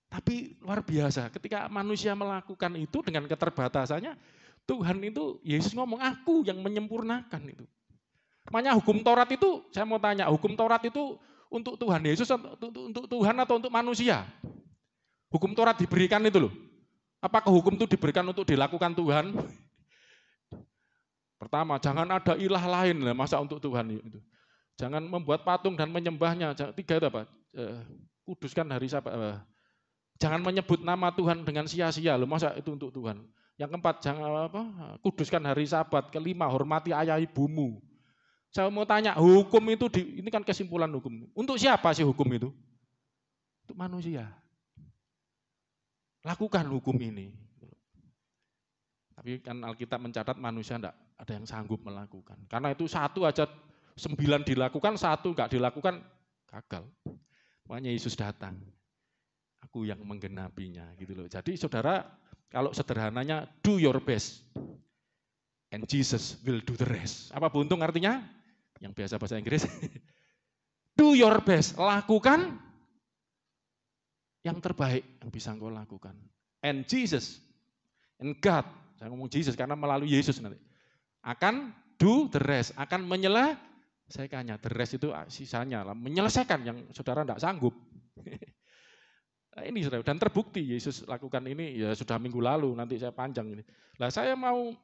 Tapi luar biasa, ketika manusia melakukan itu dengan keterbatasannya, Tuhan itu, Yesus ngomong, aku yang menyempurnakan itu. Makanya hukum Taurat itu, saya mau tanya, hukum Taurat itu untuk Tuhan Yesus, untuk Tuhan atau untuk manusia? Hukum Taurat diberikan itu loh. Apakah hukum itu diberikan untuk dilakukan Tuhan? Pertama, jangan ada ilah lain, masa untuk Tuhan itu. Jangan membuat patung dan menyembahnya. 3 itu apa? Kuduskan hari Sabat. Jangan menyebut nama Tuhan dengan sia-sia, masa itu untuk Tuhan. Yang keempat, jangan kuduskan hari Sabat. Kelima, hormati ayah ibumu. Saya mau tanya, hukum itu ini kan kesimpulan hukum. Untuk siapa sih hukum itu? Untuk manusia. Lakukan hukum ini. Tapi kan Alkitab mencatat manusia tidak ada yang sanggup melakukan. Karena itu satu aja 9 dilakukan, satu enggak dilakukan, gagal. Makanya Yesus datang. Aku yang menggenapinya gitu loh. Jadi saudara, kalau sederhananya do your best and Jesus will do the rest. Apa buntung artinya? Yang biasa bahasa Inggris. Do your best, lakukan yang terbaik yang bisa engkau lakukan. And Jesus and God, saya ngomong Jesus karena melalui Yesus nanti, akan do the rest, akan menyelesaikannya. The rest itu sisanya, menyelesaikan yang saudara tidak sanggup. Nah, ini saudara, dan terbukti Yesus lakukan ini ya sudah minggu lalu, nanti saya panjang ini. Nah, saya mau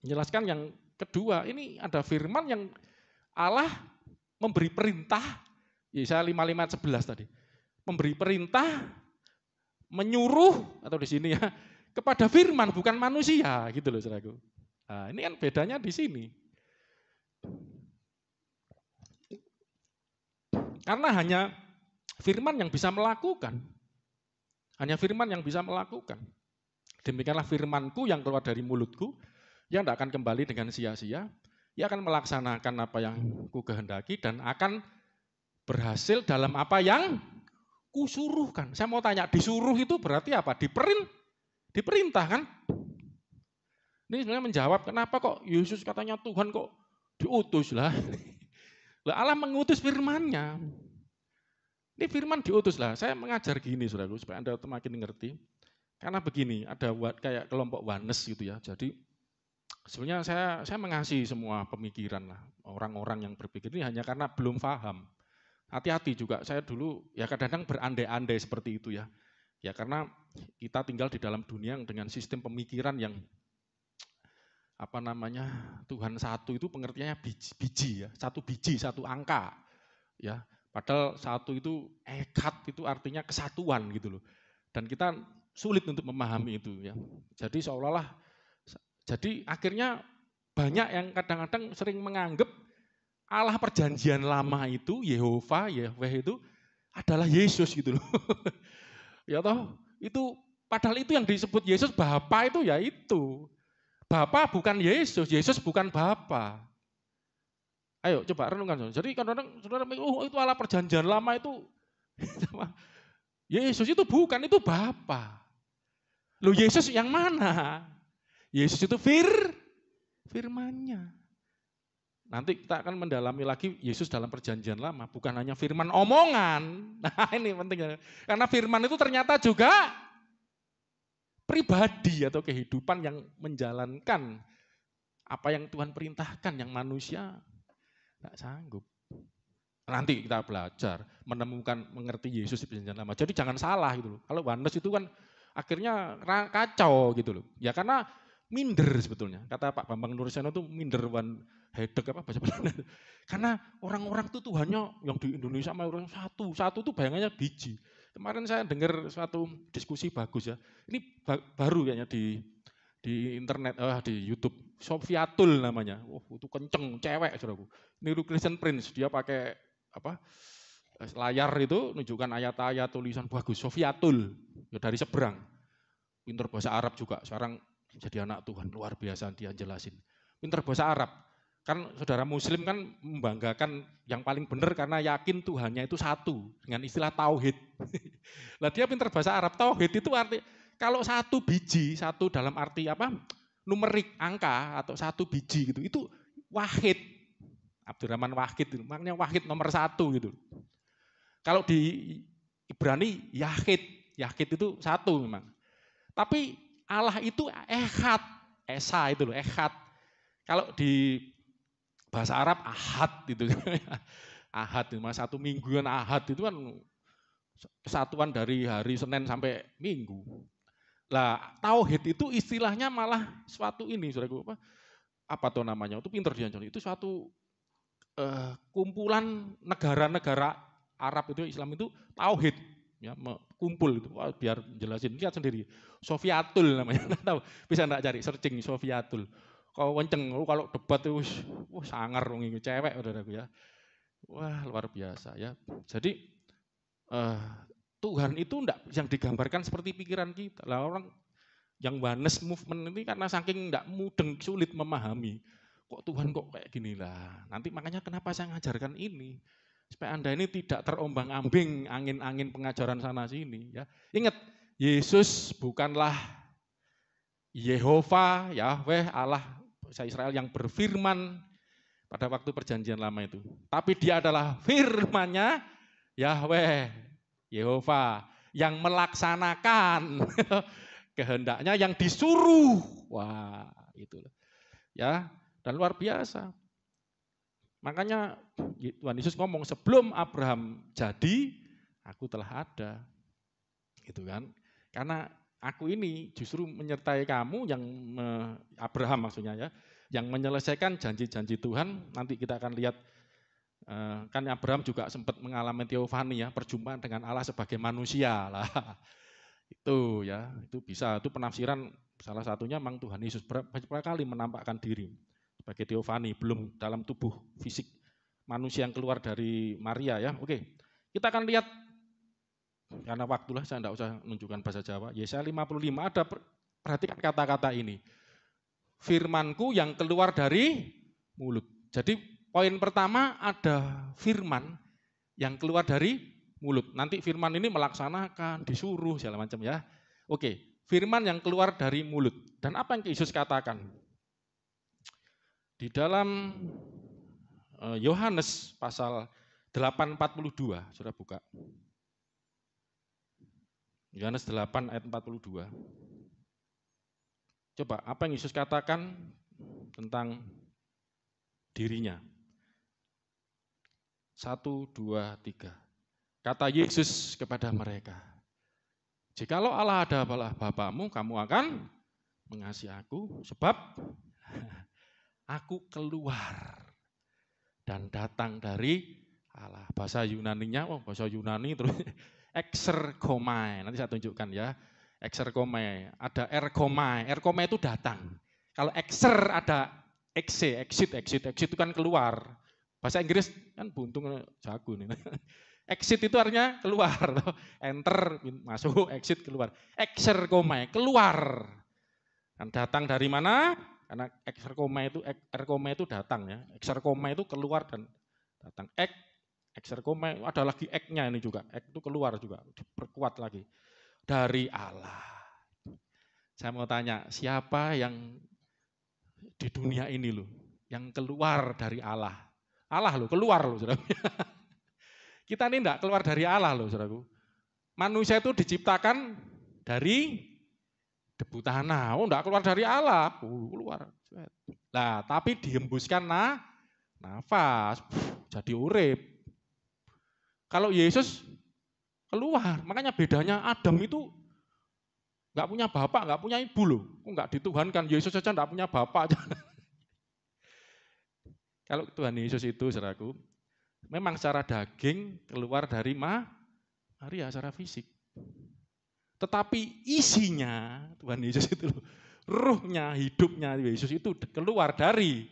menjelaskan yang kedua, ini ada firman yang Allah memberi perintah, Yesaya 55:11 tadi. Memberi perintah, menyuruh, atau di sini ya, kepada firman, bukan manusia, gitu loh saudaraku. Nah, ini kan bedanya di sini. Karena hanya firman yang bisa melakukan. Hanya firman yang bisa melakukan. Demikianlah firmanku yang keluar dari mulutku, yang tidak akan kembali dengan sia-sia, ia akan melaksanakan apa yang ku kehendaki dan akan berhasil dalam apa yang kusuruhkan. Saya mau tanya, disuruh itu berarti apa? Diperintah kan? Ini sebenarnya menjawab kenapa kok Yesus katanya Tuhan kok diutus lah. Allah mengutus firman-Nya. Ini firman diutus lah. Saya mengajar gini saudaraku supaya Anda semakin ngerti. Karena begini, ada kayak kelompok oneness gitu ya. Jadi sebenarnya saya mengasihi semua pemikiran lah. Orang-orang yang berpikir ini hanya karena belum paham. Hati-hati juga, saya dulu ya kadang-kadang berandai-andai seperti itu ya. Ya karena kita tinggal di dalam dunia dengan sistem pemikiran yang Tuhan satu itu pengertiannya biji ya, satu biji, satu angka. Ya, padahal satu itu ekad itu artinya kesatuan gitu loh. Dan kita sulit untuk memahami itu ya. Jadi seolah-olah jadi akhirnya banyak yang kadang-kadang sering menganggap Allah perjanjian lama itu, Yahweh itu adalah Yesus gitu loh. Ya toh, itu padahal itu yang disebut Yesus Bapa itu ya itu. Bapa bukan Yesus, Yesus bukan Bapa. Ayo coba renungkan. Jadi kadang-kadang saudara mikir, itu Allah perjanjian lama itu Yesus itu bukan, itu Bapa. Loh Yesus yang mana? Yesus itu firman-Nya. Nanti kita akan mendalami lagi Yesus dalam perjanjian lama, bukan hanya firman omongan. Nah ini penting, karena firman itu ternyata juga pribadi atau kehidupan yang menjalankan apa yang Tuhan perintahkan, yang manusia tidak sanggup. Nanti kita belajar, menemukan, mengerti Yesus di perjanjian lama. Jadi jangan salah gitu loh. Kalau oneness itu kan akhirnya kacau gitu loh. Ya karena minder sebetulnya. Kata Pak Bambang Nursyano itu minder one hedek apa bahasa Belanda. Karena orang-orang itu Tuhannya yang di Indonesia sama orang satu itu bayangannya biji. Kemarin saya dengar suatu diskusi bagus ya. Ini baru kayaknya di internet, di YouTube. Sofiatul namanya. Itu kenceng, cewek saudaraku. Niru Christian Prince, dia pakai layar itu menunjukkan ayat-ayat tulisan bagus. Sofiatul, ya dari seberang. Pinter bahasa Arab juga. Sekarang jadi anak Tuhan, luar biasa dia jelasin. Pinter bahasa Arab. Kan saudara muslim kan membanggakan yang paling benar karena yakin Tuhannya itu satu. Dengan istilah tauhid. Lah dia pinter bahasa Arab. Tauhid itu arti, kalau satu biji, satu dalam arti apa? Numerik, angka atau satu biji gitu. Itu wahid. Abdurrahman Wahid, maknanya wahid nomor satu gitu. Kalau di Ibrani Yahid. Yahid itu satu memang. Tapi Allah itu ehad. Esa itu loh, ehad. Kalau di bahasa Arab ahad gitu. Ahad, satu mingguan ahad itu kan kesatuan dari hari Senin sampai Minggu. Lah tauhid itu istilahnya malah suatu ini, saudaraku, apa tuh namanya? Itu pinter dia, itu suatu kumpulan negara-negara Arab itu Islam itu tauhid. ya kumpul itu. Wah, biar jelasin, lihat sendiri. Sofiatul namanya, nggak tahu, bisa enggak cari searching Sofiatul. Kalau kenceng, kalau debat itu wah sangar wong iki cewek saudaraku ya. Wah, luar biasa ya. Jadi eh, Tuhan itu enggak yang digambarkan seperti pikiran kita. Lah orang yang oneness movement ini karena saking enggak mudeng, sulit memahami. Kok Tuhan kok kayak gini lah. Nanti makanya kenapa saya ngajarkan ini. Supaya Anda ini tidak terombang-ambing angin-angin pengajaran sana sini ya. Ingat, Yesus bukanlah Yehova, Yahweh, Allah bangsa Israel yang berfirman pada waktu perjanjian lama itu. Tapi dia adalah firman-Nya Yahweh, Yehova yang melaksanakan kehendaknya yang disuruh. Wah, itu ya. Dan luar biasa. Makanya Tuhan Yesus ngomong, sebelum Abraham jadi, aku telah ada. Gitu kan. Karena aku ini justru menyertai kamu yang Abraham maksudnya ya, yang menyelesaikan janji-janji Tuhan. Nanti kita akan lihat, kan Abraham juga sempat mengalami teofani ya, perjumpaan dengan Allah sebagai manusia lah. Itu ya, itu bisa, itu penafsiran salah satunya memang Tuhan Yesus berapa kali menampakkan diri sebagai teofani, belum dalam tubuh fisik manusia yang keluar dari Maria ya. Oke, kita akan lihat, karena waktulah saya tidak usah menunjukkan bahasa Jawa. Yesaya 55 ada, perhatikan kata-kata ini. Firmanku yang keluar dari mulut. Jadi poin pertama ada firman yang keluar dari mulut. Nanti firman ini melaksanakan, disuruh segala macam ya. Oke, firman yang keluar dari mulut. Dan apa yang Yesus katakan? Di dalam Yohanes pasal 8:42, sudah buka. Yohanes 8 ayat 42. Coba, apa yang Yesus katakan tentang dirinya? 1, 2, 3. Kata Yesus kepada mereka, jikalau Allah adalah Bapamu, kamu akan mengasihi aku, sebab aku keluar dan datang dari Allah. Bahasa Yunaninya, bahasa Yunani terus exergomai. Nanti saya tunjukkan ya. Exergomai, ada ergomai. Ergomai itu datang. Kalau exer ada exit itu kan keluar. Bahasa Inggris kan buntung jago nih. Exit itu artinya keluar. Enter masuk, exit keluar. Exergomai, keluar. Dan datang dari mana? Karena ergomai itu datang ya. Exergomai itu keluar dan datang. Exergomai ada lagi ek-nya ini juga. Ek itu keluar juga, diperkuat lagi. Dari Allah. Saya mau tanya, siapa yang di dunia ini loh, yang keluar dari Allah? Allah loh, keluar loh, saudara. Kita ini enggak keluar dari Allah loh, saudaraku. Manusia itu diciptakan dari debu tanah. Oh, enggak keluar dari Allah. Keluar. Nah, tapi dihembuskan nafas, jadi urip. Kalau Yesus keluar, makanya bedanya Adam itu enggak punya bapak, enggak punya ibu loh. Enggak dituhankan, Yesus saja enggak punya bapak. Kalau Tuhan Yesus itu, saudaraku, memang secara daging keluar dari Maria secara fisik. Tetapi isinya Tuhan Yesus itu, ruhnya, hidupnya Yesus itu keluar dari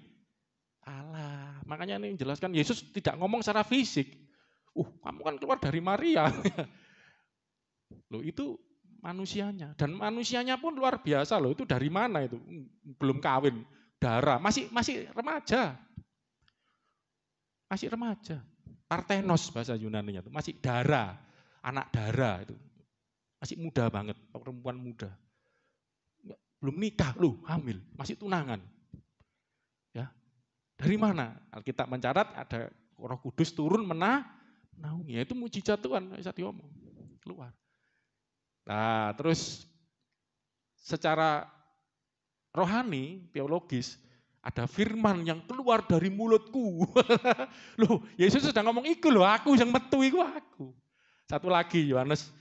Allah. Makanya ini menjelaskan Yesus tidak ngomong secara fisik. Kamu kan keluar dari Maria. Loh itu manusianya. Dan manusianya pun luar biasa loh. Itu dari mana itu? Belum kawin, darah, masih remaja. Masih remaja. Parthenos bahasa Yunaninya itu, masih darah, anak darah itu. Masih muda banget, perempuan muda. Belum nikah loh, hamil, masih tunangan. Ya. Dari mana? Alkitab mencatat ada Roh Kudus turun menaungi. Itu mujizat Tuhan, bisa diomong. Keluar. Nah, terus secara rohani, teologis, ada firman yang keluar dari mulutku. Loh, Yesus sudah ngomong iku loh, aku yang metu iku aku. Satu lagi Yohanes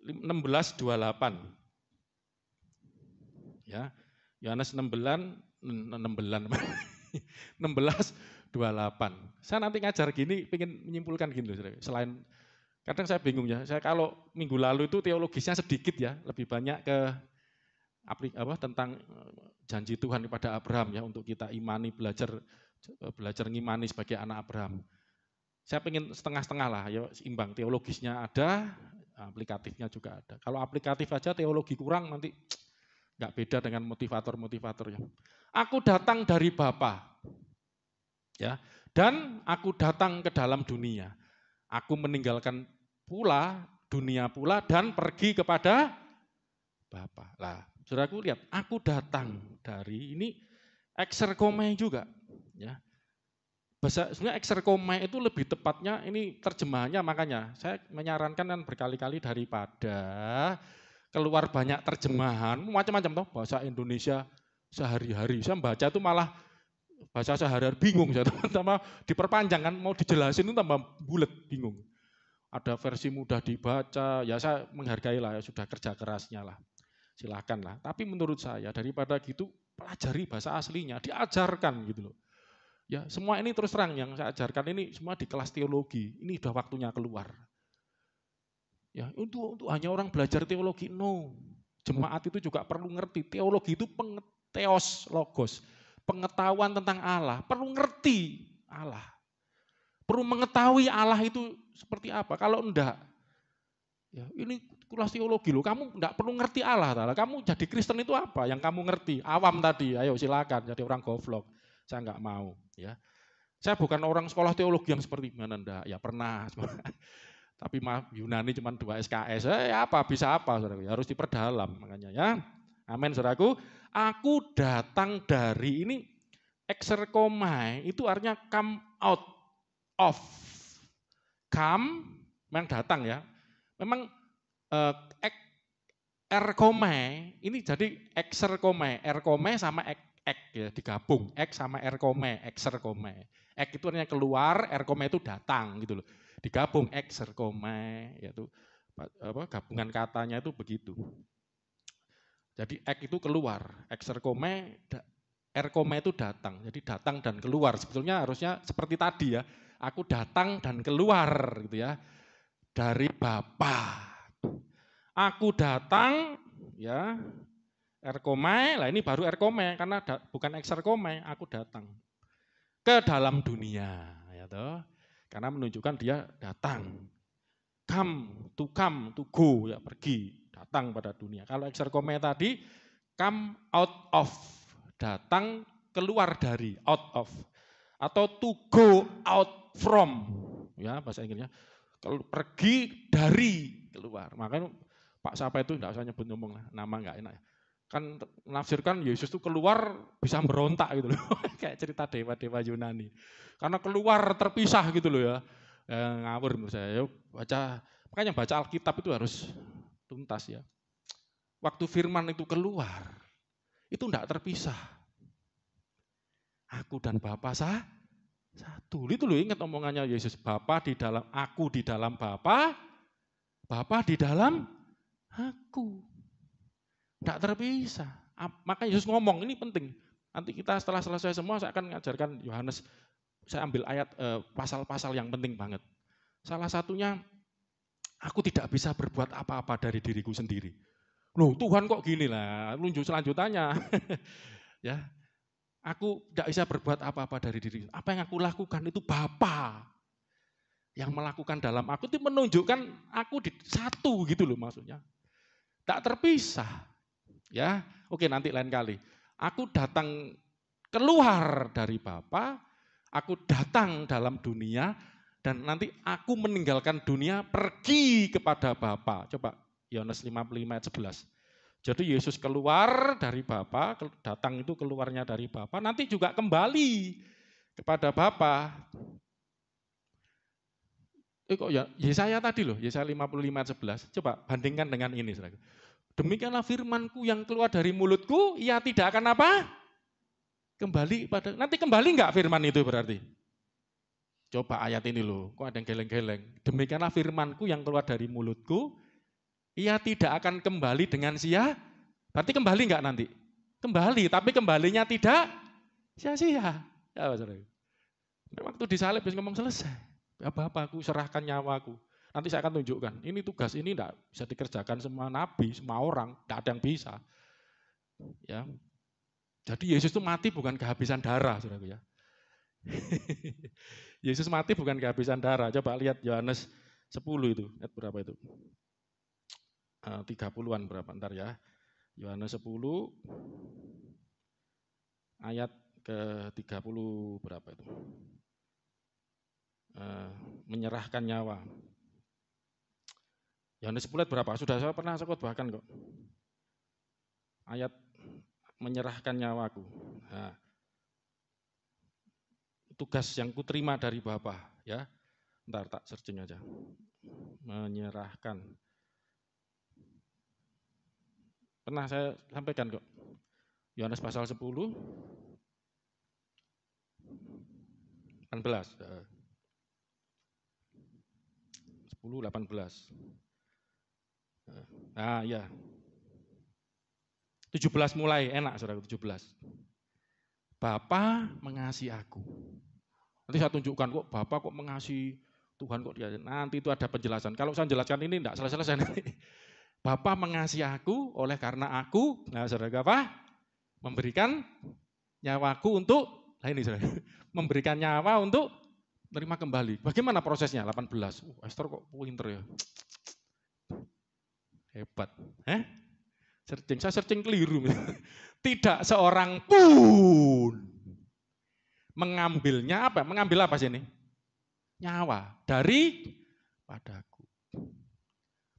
16:28. Ya. Yohanes 16:28. Saya nanti ngajar gini, pengen menyimpulkan gini loh, selain Kadang saya bingung ya, saya kalau minggu lalu itu teologisnya sedikit ya, lebih banyak ke tentang janji Tuhan kepada Abraham ya, untuk kita imani, belajar ngimani sebagai anak Abraham. Saya pengen setengah-setengah lah, ya imbang, teologisnya ada, aplikatifnya juga ada. Kalau aplikatif aja teologi kurang, nanti nggak beda dengan motivator-motivatornya. Aku datang dari Bapa, ya, dan aku datang ke dalam dunia. Aku meninggalkan pula dunia pula dan pergi kepada Bapa. Lah, saudaraku lihat, aku datang dari ini exerkomai juga, ya. Bahasa sebenarnya exerkomai itu lebih tepatnya ini terjemahannya, makanya saya menyarankan kan berkali-kali daripada keluar banyak terjemahan macam-macam toh bahasa Indonesia sehari-hari. Saya membaca itu malah bahasa sehari-hari bingung saya, tambah diperpanjang kan, mau dijelasin itu tambah bulet, bingung. Ada versi mudah dibaca, ya saya menghargai lah, ya sudah kerja kerasnya lah, silakan lah. Tapi menurut saya daripada gitu, pelajari bahasa aslinya, diajarkan gitu loh. Ya semua ini terus terang yang saya ajarkan ini semua di kelas teologi, ini sudah waktunya keluar. Ya untuk hanya orang belajar teologi, no. Jemaat itu juga perlu ngerti, teologi itu teos logos, pengetahuan tentang Allah, perlu ngerti Allah. Perlu mengetahui Allah itu seperti apa. Kalau enggak, ya ini kelas teologi loh, kamu enggak perlu ngerti Allah. Kamu jadi Kristen itu apa yang kamu ngerti? Awam tadi, ayo silakan jadi orang goblok. Saya enggak mau. Ya, saya bukan orang sekolah teologi yang seperti mana, enggak. Ya pernah. Tapi maaf, Yunani cuma 2 SKS. Ya apa, bisa apa, saudaraku? Ya, harus diperdalam, makanya ya. Amin, saudaraku. Aku datang dari ini, exerkomai, itu artinya come out of. Come, memang datang ya. Memang erkomai, ini jadi exerkomai. Erkomai sama ek ya, digabung. Ek sama erkomai, exerkomai. Ek itu artinya keluar, erkomai itu datang gitu loh. Digabung exerkomai, yaitu gabungan katanya itu begitu. Jadi ek itu keluar, exerkomai, erkomai itu datang. Jadi datang dan keluar. Sebetulnya harusnya seperti tadi ya. Aku datang dan keluar gitu ya. Dari Bapa. Aku datang ya. Erkomai, lah ini baru erkomai karena bukan exerkomai, aku datang ke dalam dunia ya toh. Karena menunjukkan dia datang. Come, to go, ya pergi, datang pada dunia. Kalau exerkomai tadi, come out of, datang keluar dari, out of. Atau to go out from, ya bahasa Inggrisnya. Kalau pergi dari, keluar. Makanya Pak siapa itu, enggak usah nyebut ngomong lah, nama enggak enak. Kan menafsirkan Yesus itu keluar bisa berontak gitu loh. Kayak cerita dewa-dewa Yunani. Karena keluar terpisah gitu loh ya. Ngawur menurut saya. Baca, makanya baca Alkitab itu harus tuntas ya. Waktu firman itu keluar, itu enggak terpisah. Aku dan Bapa satu. Itu loh, ingat omongannya Yesus. Bapa di dalam, aku di dalam Bapa, Bapa di dalam aku. Enggak terpisah. Maka Yesus ngomong, ini penting. Nanti kita setelah selesai semua, saya akan mengajarkan Yohanes. Saya ambil ayat pasal-pasal yang penting banget. Salah satunya, aku tidak bisa berbuat apa-apa dari diriku sendiri. Loh Tuhan kok gini lah, lanjut selanjutannya. Ya, aku tidak bisa berbuat apa-apa dari diri. Apa yang aku lakukan itu Bapa yang melakukan dalam aku, itu menunjukkan aku di satu gitu loh maksudnya. Tak terpisah. Ya, oke nanti lain kali. Aku datang keluar dari Bapa, aku datang dalam dunia, dan nanti aku meninggalkan dunia pergi kepada Bapa. Coba Yohanes 55 ayat 11. Jadi Yesus keluar dari Bapa, datang itu keluarnya dari Bapa, nanti juga kembali kepada Bapa. Kok ya Yesaya tadi loh, Yesaya 55 ayat 11. Coba bandingkan dengan ini, saudara. Demikianlah firmanku yang keluar dari mulutku, ia tidak akan apa? Kembali pada, nanti kembali enggak firman itu berarti? Coba ayat ini loh, kok ada yang geleng-geleng. Demikianlah firmanku yang keluar dari mulutku, ia tidak akan kembali dengan sia. Berarti kembali enggak nanti? Kembali, tapi kembalinya tidak sia-sia. Ya, saudara. Waktu disalib bisa ngomong selesai. Apa-apa aku serahkan nyawaku. Nanti saya akan tunjukkan. Ini tugas ini tidak bisa dikerjakan semua nabi, semua orang, tidak ada yang bisa. Ya. Jadi Yesus itu mati bukan kehabisan darah, saudaraku ya. Yesus mati bukan kehabisan darah. Coba lihat Yohanes 10 itu, lihat berapa itu? 30-an berapa ntar ya. Yohanes 10 ayat ke-30 berapa itu? Menyerahkan nyawa. Yohanes 10 ayat berapa? Sudah saya pernah khotbahkan kok. Ayat menyerahkan nyawaku. Nah, tugas yang kuterima dari Bapa, ya. Ntar tak searching aja. Menyerahkan. Pernah saya sampaikan kok. Yohanes pasal 10 18. 10 18. Nah, ya. 17 mulai, enak saudara, 17. Bapa mengasihi aku. Nanti saya tunjukkan kok Bapa kok mengasihi Tuhan kok dia. Nanti itu ada penjelasan. Kalau saya jelaskan ini enggak selesai-selesai nanti. Bapa mengasihi aku oleh karena aku, nah saudara apa? Memberikan nyawaku untuk, nah ini saudara, memberikan nyawa untuk menerima kembali. Bagaimana prosesnya? 18. Esther kok pinter ya. Hebat. Saya searching keliru. Tidak seorang pun mengambilnya apa? Mengambil apa sih ini? Nyawa dari padaku.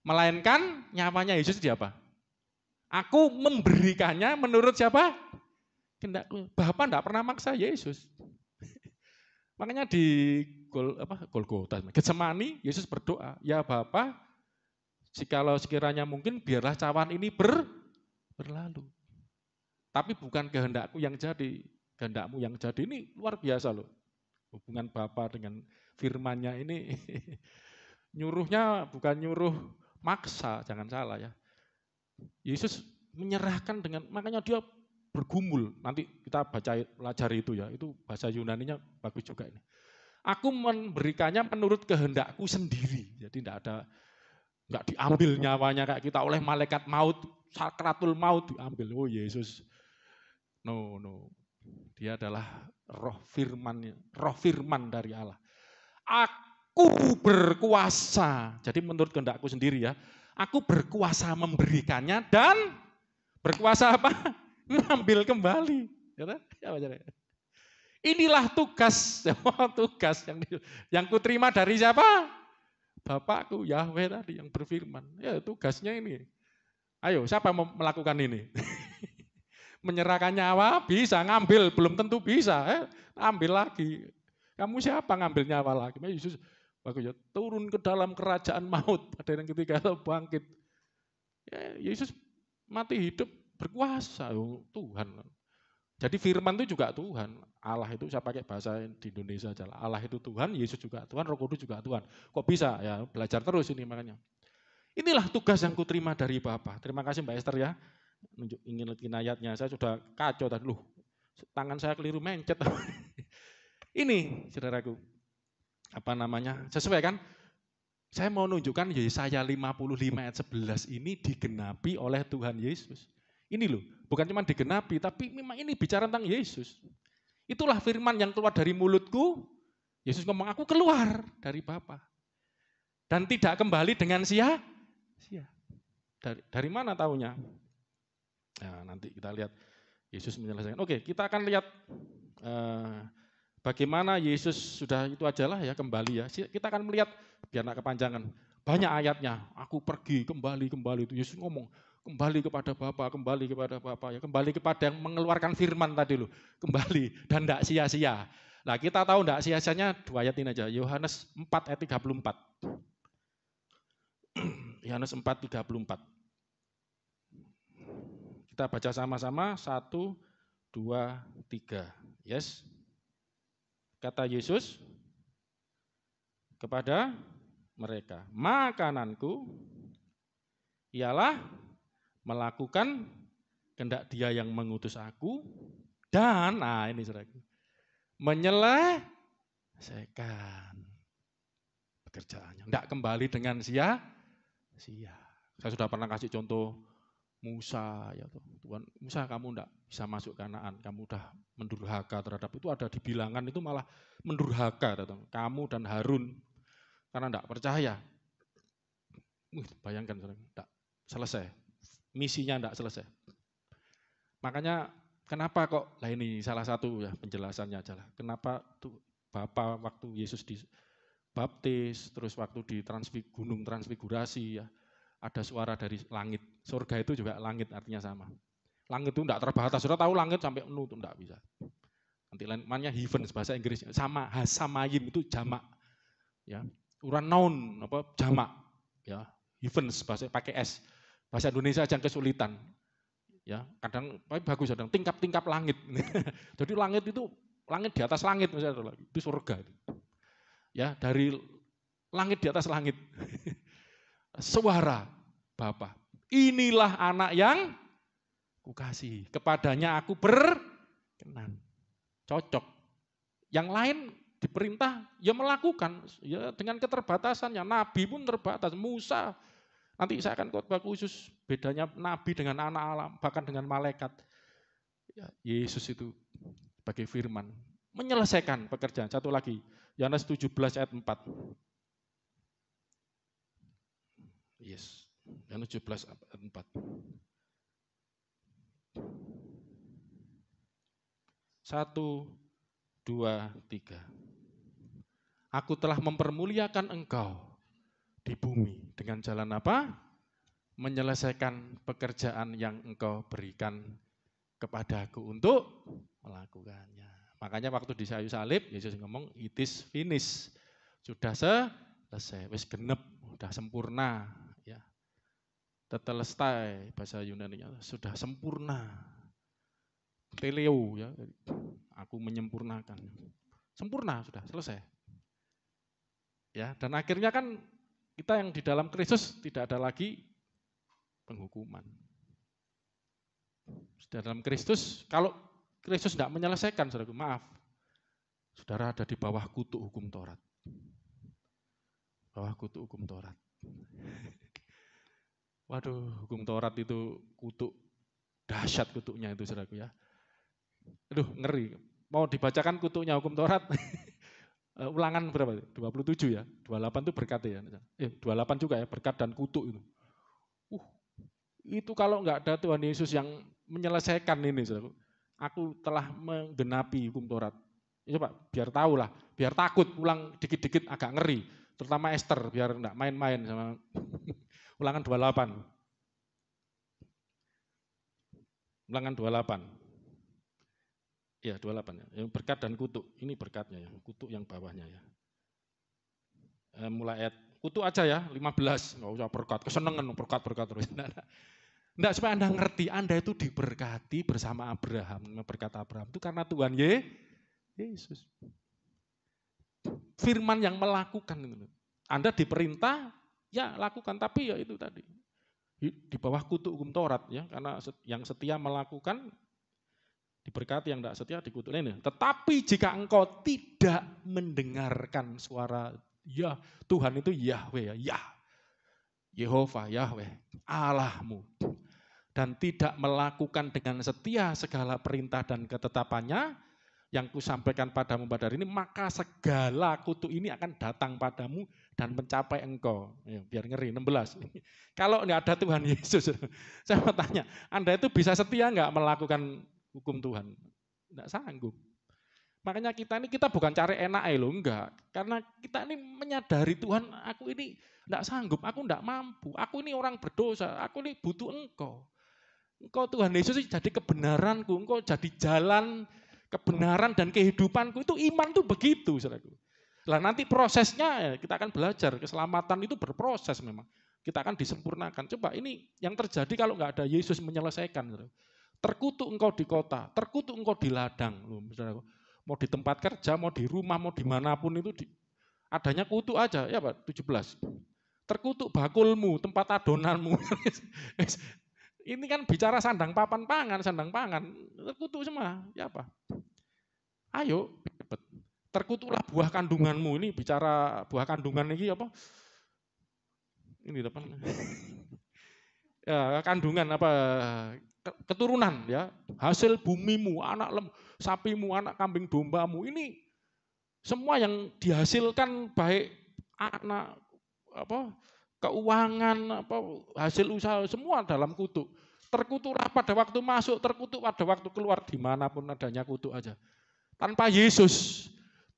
Melainkan nyawanya Yesus di apa? Aku memberikannya menurut siapa? Kehendakku. Bapa enggak pernah maksa Yesus. Makanya di Golgota, Getsemani, Yesus berdoa, ya Bapa, jikalau sekiranya mungkin biarlah cawan ini berlalu. Tapi bukan kehendakku yang jadi, kehendakmu yang jadi. Ini luar biasa loh. Hubungan Bapa dengan firman-Nya ini nyuruhnya bukan nyuruh maksa, jangan salah ya. Yesus menyerahkan dengan, makanya dia bergumul. Nanti kita baca pelajari itu ya, itu bahasa Yunaninya bagus juga ini. Aku memberikannya menurut kehendakku sendiri. Jadi enggak diambil nyawanya kayak kita oleh malaikat maut, sakratul maut diambil. Oh Yesus. No. Dia adalah roh firman dari Allah. Aku berkuasa. Jadi menurut kehendakku sendiri ya. Aku berkuasa memberikannya dan berkuasa apa? Mengambil kembali. Inilah tugas yang kuterima dari siapa? Bapakku Yahweh tadi yang berfirman. Ya tugasnya ini. Ayo siapa mau melakukan ini? Menyerahkan nyawa bisa, ngambil belum tentu bisa. Ambil lagi. Kamu siapa ngambil nyawa lagi? Yesus bagus ya, turun ke dalam kerajaan maut. Ada yang ketiga bangkit. Ya, Yesus mati hidup berkuasa. Tuhan. Jadi firman itu juga Tuhan. Allah itu saya pakai bahasa di Indonesia aja. Allah itu Tuhan, Yesus juga Tuhan, Roh Kudus juga Tuhan. Kok bisa? Ya belajar terus ini makanya. Inilah tugas yang kuterima dari Bapa. Terima kasih Mbak Esther ya. Ingin ayatnya, saya sudah kacau tadi. Tangan saya keliru mencet. Ini saudaraku, sesuai kan? Saya mau nunjukkan Yesaya 55 ayat 11 ini digenapi oleh Tuhan Yesus. Ini loh, bukan cuma digenapi, tapi memang ini bicara tentang Yesus. Itulah firman yang keluar dari mulutku. Yesus ngomong, aku keluar dari Bapa. Dan tidak kembali dengan sia-sia. Dari mana taunya? Nah, nanti kita lihat Yesus menyelesaikan. Oke, kita akan lihat bagaimana Yesus sudah itu ajalah ya kembali ya. Kita akan melihat biar nak kepanjangan. Banyak ayatnya. Aku pergi kembali itu Yesus ngomong kembali kepada Bapa ya, kembali kepada yang mengeluarkan firman tadi loh. Kembali dan tidak sia-sia. Nah, kita tahu tidak sia-sianya 2 ayat ini aja. Yohanes 4 ayat 34. Yohanes 4:34. Kita baca sama-sama, 1, 2, 3. Yes. Kata Yesus kepada mereka, makananku ialah melakukan kehendak Dia yang mengutus aku dan, ini saudaraku, menyelesaikan. pekerjaannya. Tidak kembali dengan sia-sia. Saya sudah pernah kasih contoh Musa, ya Tuhan, Musa kamu tidak bisa masuk Kanaan, kamu udah mendurhaka terhadap itu, ada di bilangan itu malah mendurhaka, kamu dan Harun, karena tidak percaya. Bayangkan, tidak selesai, misinya tidak selesai. Makanya kenapa kok, nah ini salah satu ya penjelasannya adalah, kenapa tuh Bapa waktu Yesus dibaptis, terus waktu di Gunung Transfigurasi ya, ada suara dari langit. Surga itu juga langit, artinya sama. Langit itu tidak terbatas. Sudah tahu langit sampai penuh itu tidak bisa. Nanti namanya heaven bahasa Inggris, sama hasamayim itu jamak. Ya, uranoun apa jamak. Ya, heavens bahasa pakai S. Bahasa Indonesia aja kesulitan. Ya, kadang bagus kadang tingkap-tingkap langit. Jadi langit itu langit di atas langit misalnya itu surga. Ya, dari langit di atas langit. Suara Bapa, inilah anak yang kukasihi, kepadanya aku berkenan. Cocok. Yang lain diperintah ya melakukan ya dengan keterbatasannya. Nabi pun terbatas, Musa. Nanti saya akan khotbah khusus bedanya nabi dengan anak Allah, bahkan dengan malaikat. Ya, Yesus itu sebagai firman menyelesaikan pekerjaan. Satu lagi, Yohanes 17 ayat 4. Yes, Yohanes 17 ayat 4. 1, 2, 3. Aku telah mempermuliakan engkau di bumi dengan jalan apa? Menyelesaikan pekerjaan yang engkau berikan kepadaku untuk melakukannya. Makanya waktu di kayu salib, Yesus ngomong, it is finished. Sudah selesai, wis genep, sudah sempurna. Ya. Tetelestai, bahasa Yunani-nya, sudah sempurna. Teleo, ya, aku menyempurnakan. Sempurna, sudah selesai. Ya, dan akhirnya kan kita yang di dalam Kristus tidak ada lagi penghukuman. Di dalam Kristus, kalau Kristus tidak menyelesaikan, saudaraku, maaf, saudara ada di bawah kutuk hukum Taurat. Bawah kutuk hukum Taurat. Waduh, hukum Taurat itu kutuk, dahsyat kutuknya itu, saudaraku ya. Aduh, ngeri. Mau dibacakan kutuknya hukum Taurat? Ulangan berapa? 27 ya. 28 itu berkat ya. 28 juga ya, berkat dan kutuk itu. Itu kalau enggak ada Tuhan Yesus yang menyelesaikan ini, saudaraku. Aku telah menggenapi hukum Taurat. Ya, coba biar tahu lah, biar takut pulang dikit-dikit agak ngeri. Terutama Esther, biar enggak main-main sama Ulangan 28. Ulangan 28. Ya, 28 ya. Yang berkat dan kutuk. Ini berkatnya ya, kutuk yang bawahnya ya. Mulai ayat kutuk aja ya, 15. Enggak usah berkat, kesenengan berkat terus. Enggak, supaya Anda ngerti, Anda itu diberkati bersama Abraham. Berkat Abraham itu karena Tuhan Yesus. Firman yang melakukan. Anda diperintah, ya lakukan. Tapi ya itu tadi, di bawah kutuk hukum Taurat. Ya, karena yang setia melakukan, diberkati, yang tidak setia dikutuk. Ini. Tetapi jika engkau tidak mendengarkan suara, ya Tuhan itu Yahweh, ya Yehova, Yahweh, Allahmu, dan tidak melakukan dengan setia segala perintah dan ketetapannya yang kusampaikan padamu pada hari ini, maka segala kutuk ini akan datang padamu dan mencapai engkau. Ya, biar ngeri, 16. Kalau tidak ada Tuhan Yesus, saya mau tanya, Anda itu bisa setia enggak melakukan hukum Tuhan? Tidak sanggup. Makanya kita bukan cari enak loh, enggak. Karena kita ini menyadari Tuhan, aku ini tidak sanggup, aku tidak mampu, aku ini orang berdosa, aku ini butuh engkau. Engkau Tuhan Yesus jadi kebenaranku, engkau jadi jalan kebenaran dan kehidupanku. Itu iman tuh begitu, saudaraku. Lah nanti prosesnya kita akan belajar, keselamatan itu berproses memang. Kita akan disempurnakan. Coba ini yang terjadi kalau nggak ada Yesus menyelesaikan. Saudaraku. Terkutuk engkau di kota, terkutuk engkau di ladang, saudaraku. Mau di tempat kerja, mau di rumah, mau dimanapun itu adanya kutuk aja, ya Pak, 17. Terkutuk bakulmu, tempat adonanmu. Ini kan bicara sandang pangan, terkutuk semua, ya apa? Ayo, Terkutuklah buah kandunganmu. Ini bicara buah kandungan ini apa? Ini depan. Ya, kandungan apa? Keturunan ya. Hasil bumimu, sapimu, anak kambing dombamu. Ini semua yang dihasilkan baik anak apa keuangan apa hasil usaha semua dalam kutuk. Terkutuklah pada waktu masuk, terkutuk pada waktu keluar, dimanapun adanya kutuk aja. Tanpa Yesus,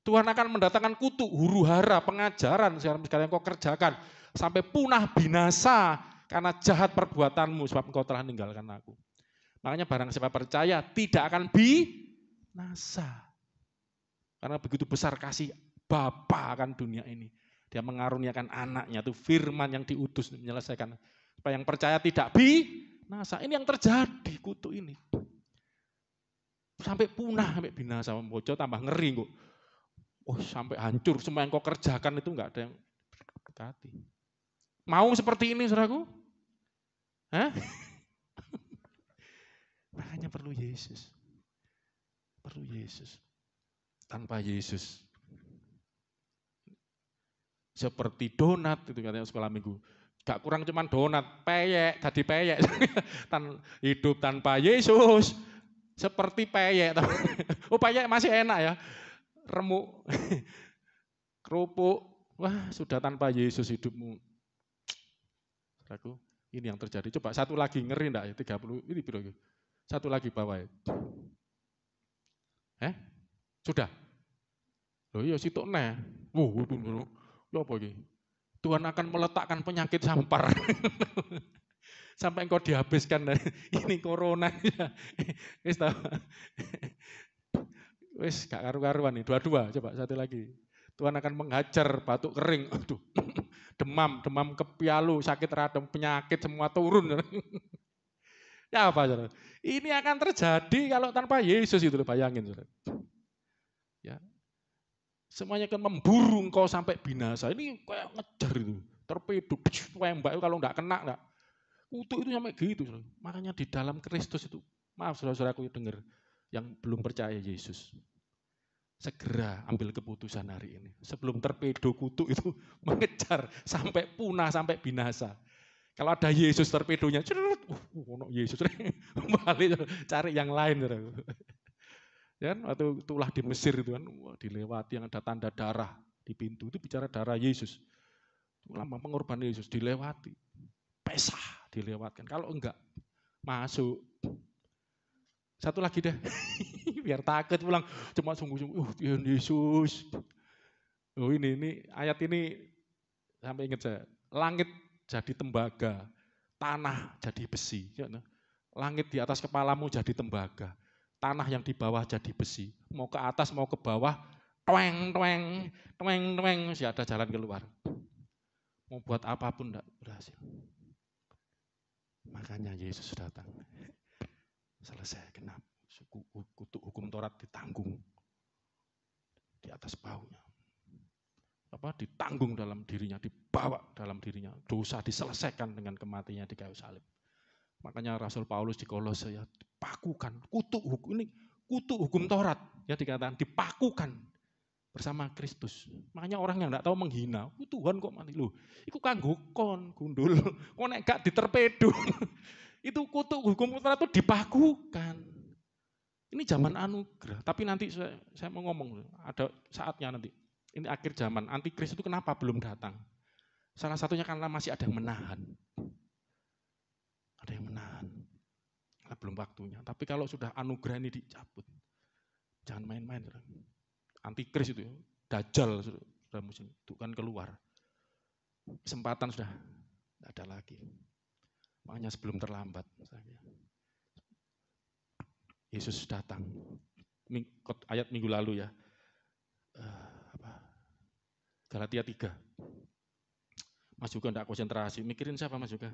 Tuhan akan mendatangkan kutuk, huru hara, pengajaran sekalian kau kerjakan sampai punah binasa karena jahat perbuatanmu sebab engkau telah meninggalkan aku. Makanya barang siapa percaya tidak akan binasa. Karena begitu besar kasih Bapa akan dunia ini. Dia mengaruniakan anaknya, itu firman yang diutus menyelesaikan. Supaya yang percaya tidak binasa. Ini yang terjadi kutuk ini. Sampai punah, sampai binasa. Bojo tambah ngeri kok. Oh, sampai hancur. Semua yang kau kerjakan itu enggak ada yang berkati. Mau seperti ini, saudaraku? Hah? Makanya perlu Yesus. Perlu Yesus. Tanpa Yesus. Seperti donat, itu katanya sekolah minggu. Gak kurang cuman donat, peyek, jadi peyek. Hidup tanpa Yesus, seperti peyek. Oh peyek masih enak ya, remuk, kerupuk. Wah sudah tanpa Yesus hidupmu. Saudaraku, ini yang terjadi. Coba satu lagi, ngeri enggak ya, 30, ini biro. Satu lagi bawah ya. Sudah? Loh iya situ neh. Ya apa ini? Tuhan akan meletakkan penyakit sampar. Sampai engkau dihabiskan. Ini corona. Wis tahu. Wis gak karu-karuan nih. Dua-dua, coba satu lagi. Tuhan akan menghajar batuk kering. Aduh. Demam kepialu, sakit radang, penyakit semua turun. Ya apa saudara? Ini akan terjadi kalau tanpa Yesus itu bayangin saudara. Ya. Semuanya akan memburu engkau sampai binasa. Ini kayak ngejar itu, torpedo, tembak kalau enggak kena enggak. Kutuk itu sampai gitu. Saudara. Makanya di dalam Kristus itu, maaf saudara-saudaraku dengar yang belum percaya Yesus. Segera ambil keputusan hari ini. Sebelum torpedo kutuk itu mengejar sampai punah, sampai binasa. Kalau ada Yesus torpedonya, Yesus balik cari yang lain. Ya, waktu itulah di Mesir itu kan, dilewati yang ada tanda darah di pintu itu bicara darah Yesus. Lama pengorbanan Yesus dilewati, pesah dilewatkan. Kalau enggak masuk. Satu lagi deh, biar takut pulang. Cuma sungguh-sungguh, Tuhan Yesus. Oh ini ayat ini sampai ingat saya. Langit jadi tembaga, tanah jadi besi. Langit di atas kepalamu jadi tembaga. Tanah yang di bawah jadi besi. Mau ke atas, mau ke bawah, tweng, masih ada jalan keluar. Mau buat apapun enggak berhasil. Makanya Yesus datang. Selesai, kenapa? Kutuk hukum Taurat ditanggung. Di atas baunya. Ditanggung dalam dirinya, dibawa dalam dirinya. Dosa diselesaikan dengan kematiannya di kayu salib. Makanya Rasul Paulus di Kolose ya dipakukan, kutuk hukum Taurat ya dikatakan dipakukan bersama Kristus. Makanya orang yang enggak tahu menghina, Tuhan kok mati lu. Iku kanggo kon gundul, kok nek gak diterpedo. Itu kutuk hukum Taurat itu dipakukan. Ini zaman anugerah, tapi nanti saya mau ngomong ada saatnya nanti. Ini akhir zaman, antikris itu kenapa belum datang? Salah satunya karena masih ada yang menahan. Ada yang menahan. Karena belum waktunya. Tapi kalau sudah anugerah ini dicabut, jangan main-main. Antikris itu, dajjal sudah musim itu kan keluar. Kesempatan sudah tidak ada lagi. Makanya sebelum terlambat. Yesus datang. Ayat minggu lalu ya. Galatia 3. Mas juga tidak konsentrasi. Mikirin siapa Mas juga?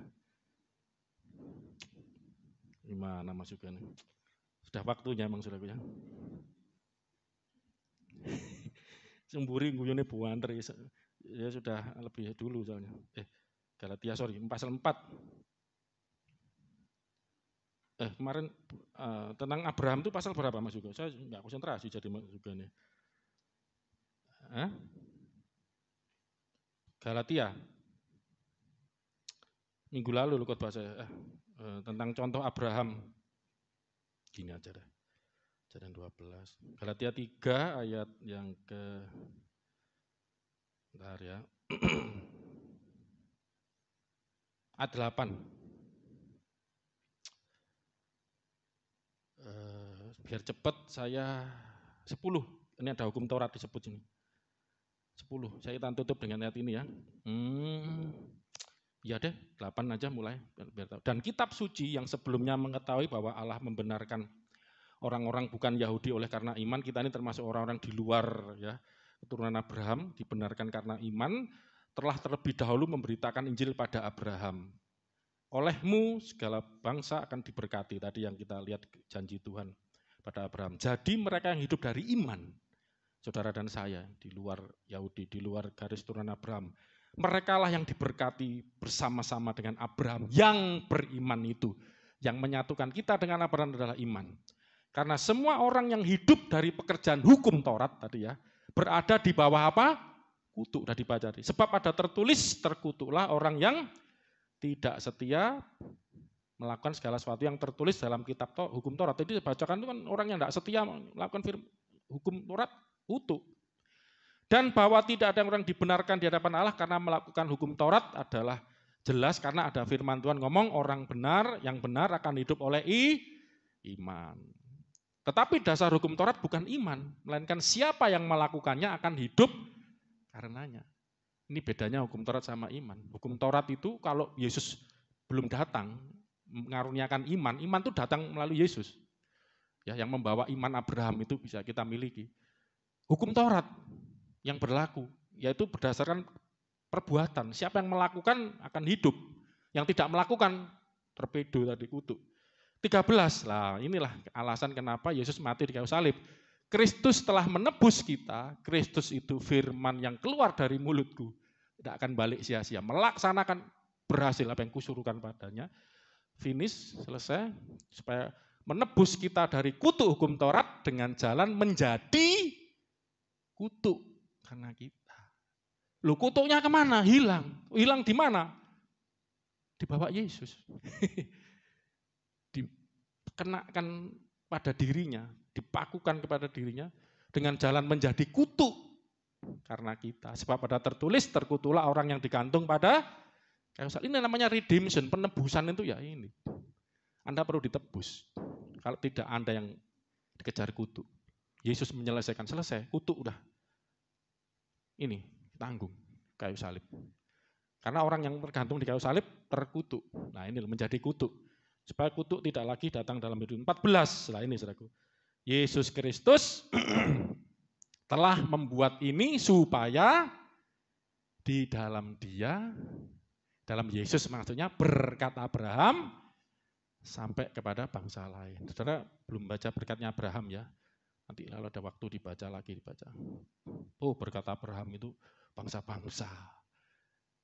Gimana Mas juga nih? Sudah waktunya emang sudah ya. Semburi guyone Bu Andri ya sudah lebih dulu soalnya. Galatia pasal 4. Kemarin tentang Abraham itu pasal berapa Mas juga? Saya enggak konsentrasi jadi Mas juga nih. Galatia. Minggu lalu lu khotbah saya tentang contoh Abraham. Gini aja deh. Ajaran 12. Galatia 3 ayat yang ke bentar ya. Ayat 8. Biar cepat saya 10. Ini ada hukum Taurat disebut sini. 10. Saya akan tutup dengan ayat ini ya. Ya deh, 8 aja mulai. Biar tahu. Dan kitab suci yang sebelumnya mengetahui bahwa Allah membenarkan orang-orang bukan Yahudi oleh karena iman, kita ini termasuk orang-orang di luar ya keturunan Abraham, dibenarkan karena iman, telah terlebih dahulu memberitakan Injil pada Abraham. Olehmu segala bangsa akan diberkati, tadi yang kita lihat janji Tuhan pada Abraham. Jadi mereka yang hidup dari iman, saudara dan saya, di luar Yahudi, di luar garis turunan Abraham, merekalah yang diberkati bersama-sama dengan Abraham yang beriman itu. Yang menyatukan kita dengan Abraham adalah iman. Karena semua orang yang hidup dari pekerjaan hukum Taurat tadi ya, berada di bawah apa? Kutuk, sudah dibaca. Sebab ada tertulis, terkutuklah orang yang tidak setia melakukan segala sesuatu yang tertulis dalam kitab hukum Taurat. Jadi dibacakan itu kan orang yang tidak setia melakukan hukum Taurat, kutuk. Dan bahwa tidak ada orang dibenarkan di hadapan Allah karena melakukan hukum Taurat adalah jelas karena ada firman Tuhan ngomong orang benar, yang benar akan hidup oleh iman. Tetapi dasar hukum Taurat bukan iman, melainkan siapa yang melakukannya akan hidup karenanya. Ini bedanya hukum Taurat sama iman. Hukum Taurat itu kalau Yesus belum datang, mengaruniakan iman, iman itu datang melalui Yesus. Ya, yang membawa iman Abraham itu bisa kita miliki. Hukum Taurat yang berlaku, yaitu berdasarkan perbuatan. Siapa yang melakukan akan hidup. Yang tidak melakukan, torpedo tadi, kutuk. 13, lah inilah alasan kenapa Yesus mati di kayu salib. Kristus telah menebus kita, Kristus itu firman yang keluar dari mulutku. Tidak akan balik sia-sia, melaksanakan berhasil apa yang kusuruhkan padanya. Finish, selesai, supaya menebus kita dari kutuk hukum Taurat dengan jalan menjadi kutuk karena kita. Loh, kutuknya kemana? Hilang. Hilang di mana? Dibawa Yesus. Dikenakan pada dirinya, dipakukan kepada dirinya dengan jalan menjadi kutuk karena kita. Sebab pada tertulis, terkutuklah orang yang digantung pada kayu salib. Ini namanya redemption, penebusan itu ya ini. Anda perlu ditebus. Kalau tidak Anda yang dikejar kutuk. Yesus menyelesaikan, selesai, kutuk udah. Ini, tanggung kayu salib. Karena orang yang tergantung di kayu salib terkutuk. Nah ini menjadi kutuk. Supaya kutuk tidak lagi datang dalam hidup. 14, nah ini saudaraku. Yesus Kristus telah membuat ini supaya di dalam dia, dalam Yesus maksudnya berkat Abraham sampai kepada bangsa lain. Saudara belum baca berkatnya Abraham ya. Nanti kalau ada waktu dibaca lagi, dibaca. Oh, berkat Abraham itu bangsa-bangsa.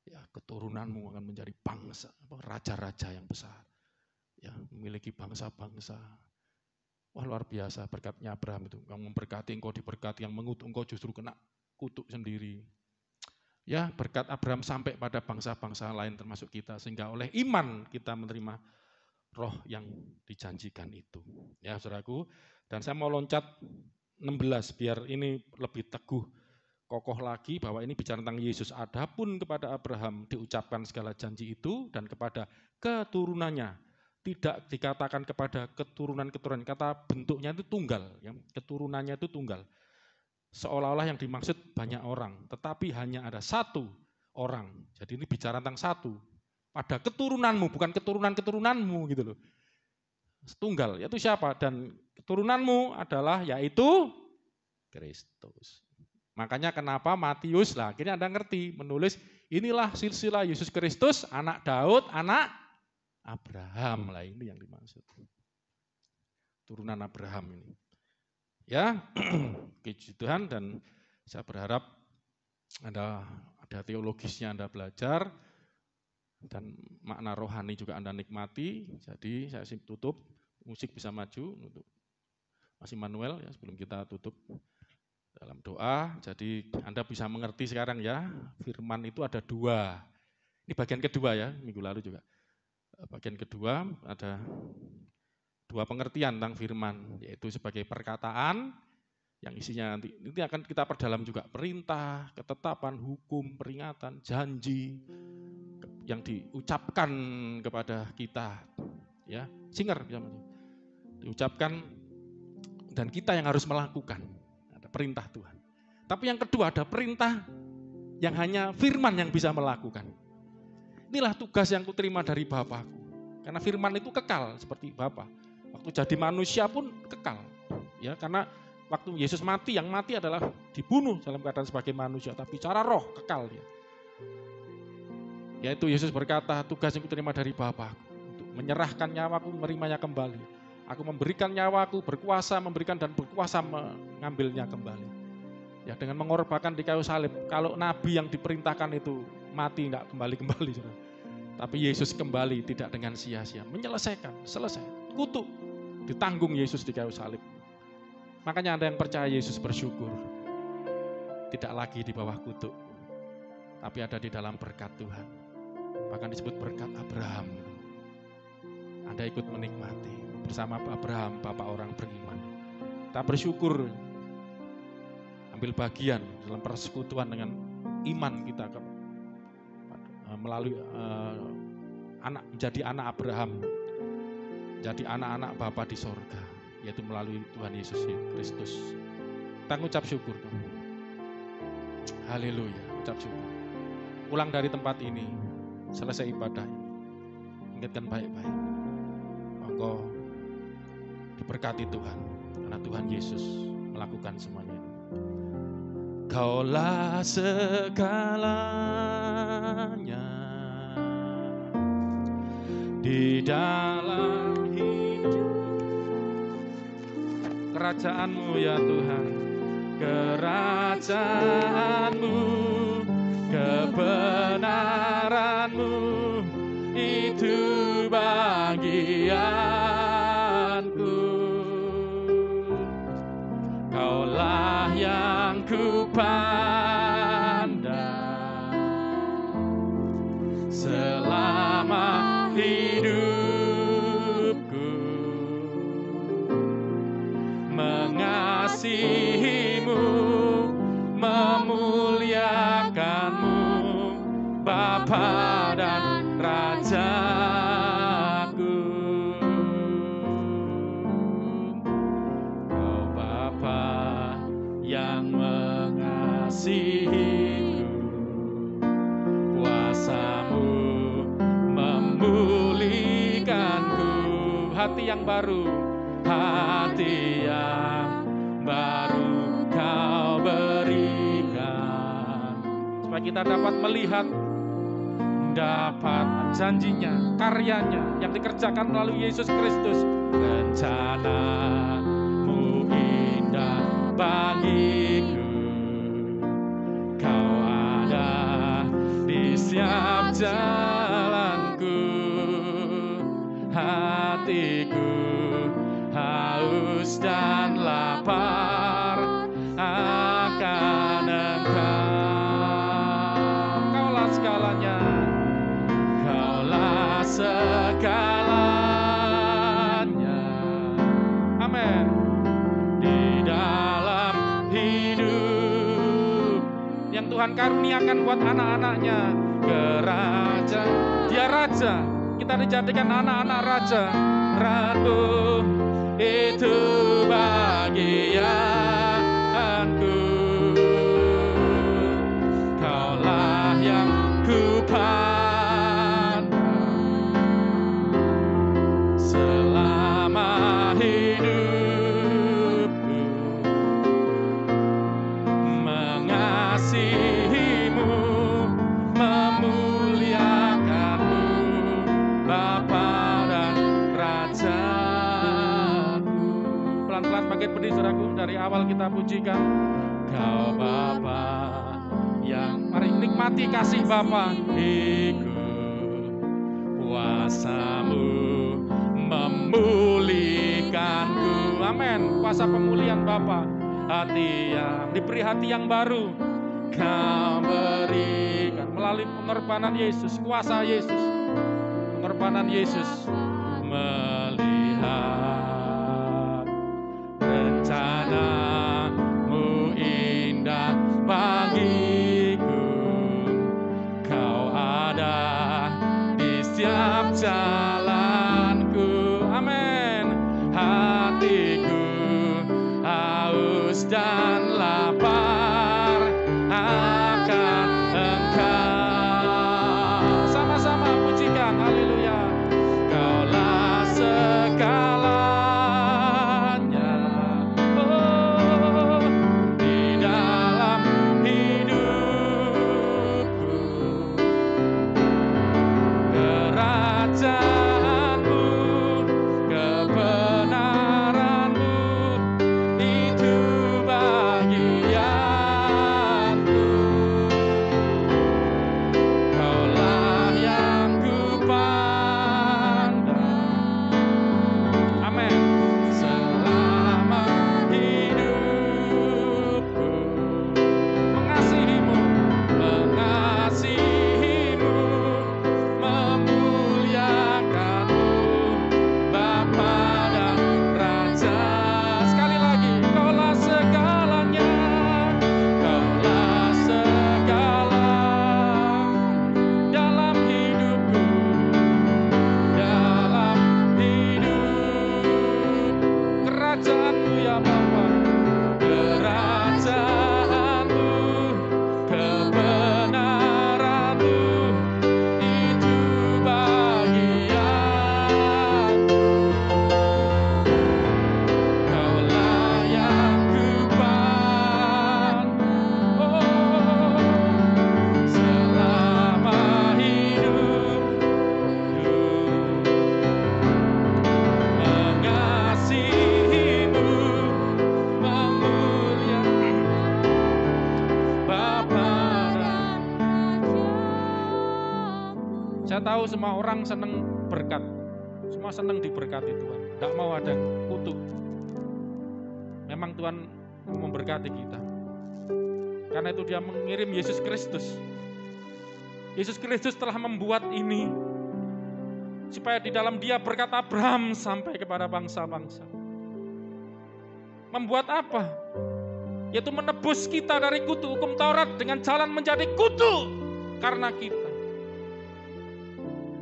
Ya, keturunanmu akan menjadi bangsa, raja-raja yang besar. Ya, memiliki bangsa-bangsa. Wah, luar biasa berkatnya Abraham itu. Yang memberkati engkau diberkati, yang mengutuk engkau justru kena kutuk sendiri. Ya, berkat Abraham sampai pada bangsa-bangsa lain termasuk kita, sehingga oleh iman kita menerima roh yang dijanjikan itu. Ya, saudaraku. Dan saya mau loncat 16 biar ini lebih teguh, kokoh lagi bahwa ini bicara tentang Yesus. Adapun kepada Abraham diucapkan segala janji itu dan kepada keturunannya. Tidak dikatakan kepada keturunan-keturunan, kata bentuknya itu tunggal, ya. Keturunannya itu tunggal. Seolah-olah yang dimaksud banyak orang, tetapi hanya ada satu orang. Jadi ini bicara tentang satu. Pada keturunanmu, bukan keturunan-keturunanmu gitu loh. Tunggal, yaitu siapa? Dan keturunanmu adalah yaitu Kristus. Makanya kenapa Matius, lah akhirnya Anda ngerti, menulis inilah silsilah Yesus Kristus, anak Daud, anak Abraham. Lah ini yang dimaksud. Turunan Abraham ini. Ya, puji Tuhan, dan saya berharap ada teologisnya Anda belajar, dan makna rohani juga Anda nikmati. Jadi saya tutup, musik bisa maju untuk Mas Immanuel ya sebelum kita tutup. dalam doa. Jadi Anda bisa mengerti sekarang ya, firman itu ada dua. Ini bagian kedua ya, minggu lalu juga. Bagian kedua ada dua pengertian tentang firman, yaitu sebagai perkataan yang isinya nanti akan kita perdalam juga, perintah, ketetapan, hukum, peringatan, janji yang diucapkan kepada kita, ya, singer diucapkan dan kita yang harus melakukan. Ada perintah Tuhan. Tapi yang kedua ada perintah yang hanya firman yang bisa melakukan. Inilah tugas yang kuterima dari Bapakku. Karena firman itu kekal seperti Bapa. Waktu jadi manusia pun kekal. Ya, karena waktu Yesus mati, yang mati adalah dibunuh dalam keadaan sebagai manusia, tapi cara roh kekal dia. Yaitu Yesus berkata, tugas yang kuterima dari Bapakku untuk menyerahkan nyawaku, menerimanya kembali. Aku memberikan nyawaku, berkuasa memberikan dan berkuasa mengambilnya kembali. Ya, dengan mengorbankan di kayu salib. Kalau nabi yang diperintahkan itu mati enggak kembali-kembali. Tapi Yesus kembali tidak dengan sia-sia, menyelesaikan, selesai. Kutuk ditanggung Yesus di kayu salib. Makanya Anda yang percaya Yesus bersyukur. Tidak lagi di bawah kutuk, tapi ada di dalam berkat Tuhan. Bahkan disebut berkat Abraham. Anda ikut menikmati bersama Abraham, bapak orang beriman. Kita bersyukur ambil bagian dalam persekutuan dengan iman kita melalui menjadi anak Abraham, jadi anak-anak Bapa di sorga, yaitu melalui Tuhan Yesus Kristus. Kita ngucap syukur. Haleluya, ucap syukur. Pulang dari tempat ini, selesai ibadah ini, ingatkan baik-baik. Monggo diberkati Tuhan, karena Tuhan Yesus melakukan semuanya. Kaulah segalanya di dalam hidup. Kerajaanmu ya Tuhan, kerajaanmu, kebenaranmu, itu bagianku. Kaulah yang ku pandang selama hidupku, mengasihimu, memuliakanmu, Bapa dan Rajaku. Kau Bapa yang mengasihiku, kuasa-Mu memulihkanku. Hati yang baru, hati yang baru Kau berikan, supaya kita dapat melihat, dapat janjinya, karyanya yang dikerjakan melalui Yesus Kristus. Rencana-Mu indah bagiku, Kau ada di setiap jalanku. Hatiku haus dan lapar akan Engkau. Kaulah segalanya, Kaulah segalanya. Amin. Di dalam hidup yang Tuhan karuniakan buat anak-anaknya, kerajaan, Dia Raja, kita dijadikan anak-anak Raja. Ratu itu bagianku, Kaulah yang ku pandang selama hidupku, mengasihimu, memuliakanmu, Bapa dan Rajaku. Pelan-pelan bangkit berdiri saudaraku, dari awal kita pujikan Kau Bapa yang, mari nikmati kasih Bapa. Ikut kuasa-Mu memulihkanku. Amin. Kuasa pemulihan Bapa
hati yang diberi hati yang baru. Kau berikan melalui pengorbanan Yesus, kuasa Yesus, pengorbanan Yesus. Melihat rencana-Mu indah bagiku, Kau ada di setiap jalanku. Amin. Hatiku haus dan lapar akan Engkau. Sama-sama pujikan, haleluya. Kaulah segalanya, oh, di dalam hidupku. Kerajaan-Mu, kebenaran-Mu, itu bagianku. Kaulah yang kupandang. Amin. Selama hidupku mengasihi-Mu, mengasihi-Mu, memuliakan-Mu, Bapa dan Raja. Sekali lagi, Kaulah segalanya, Kaulah segala dalam hidupku, dalam hidup. Kerajaan-Mu ya Bapa, kerajaan-Mu, kebenaran-Mu, itu bagianku. Kaulah yang kupandang, oh, selama hidupku. Mengasihi-Mu, memuliakan Bapa dan Saya tahu semua orang senang berkat, semua senang diberkati Tuhan. Tidak mau ada kutuk. Memang Tuhan mau memberkati kita. Karena itu Dia mengirim Yesus Kristus. Yesus Kristus telah membuat ini supaya di dalam Dia berkat Abraham sampai kepada bangsa-bangsa. Membuat apa? Yaitu menebus kita dari kutuk hukum Taurat dengan jalan menjadi kutuk karena kita.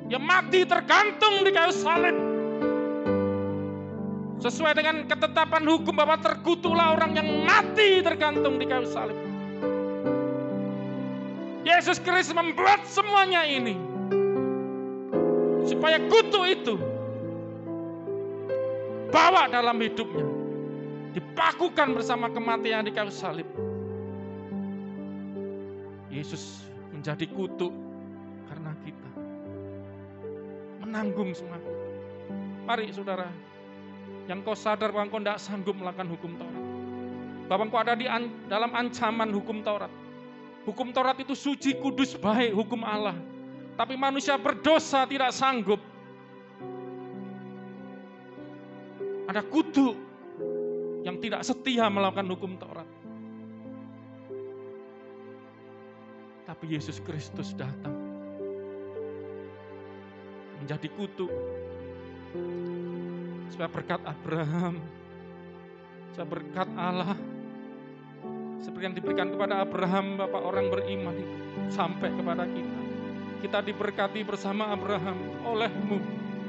Yang mati tergantung di kayu salib. Sesuai dengan ketetapan hukum bahwa terkutuklah orang yang mati tergantung di kayu salib. Yesus Kristus membuat semuanya ini supaya kutuk itu bawa dalam hidupnya, dipakukan bersama kematian di kayu salib. Yesus menjadi kutuk karena kita, menanggung semua kutuk. Mari saudara, yang kau sadar bahwa kau tidak sanggup melakukan hukum Taurat, bahwa kau ada di dalam ancaman hukum Taurat. Hukum Taurat itu suci, kudus, baik, hukum Allah. Tapi manusia berdosa tidak sanggup. Ada kutuk yang tidak setia melakukan hukum Taurat. Tapi Yesus Kristus datang menjadi kutuk supaya berkat Abraham, supaya berkat Allah seperti yang diberikan kepada Abraham, Bapak orang beriman itu, sampai kepada kita. Kita diberkati bersama Abraham. Oleh-Mu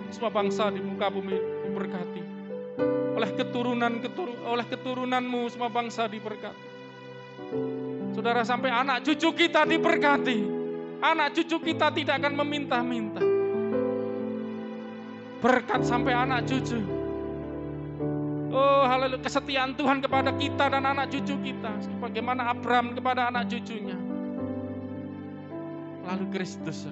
semua bangsa di muka bumi diberkati. Oleh keturunan-Mu semua bangsa diberkati. Saudara, sampai anak cucu kita diberkati. Anak cucu kita tidak akan meminta-minta. Berkat sampai anak cucu. Oh haleluya, kesetiaan Tuhan kepada kita dan anak cucu kita. Bagaimana Abraham kepada anak cucunya. Lalu Kristus.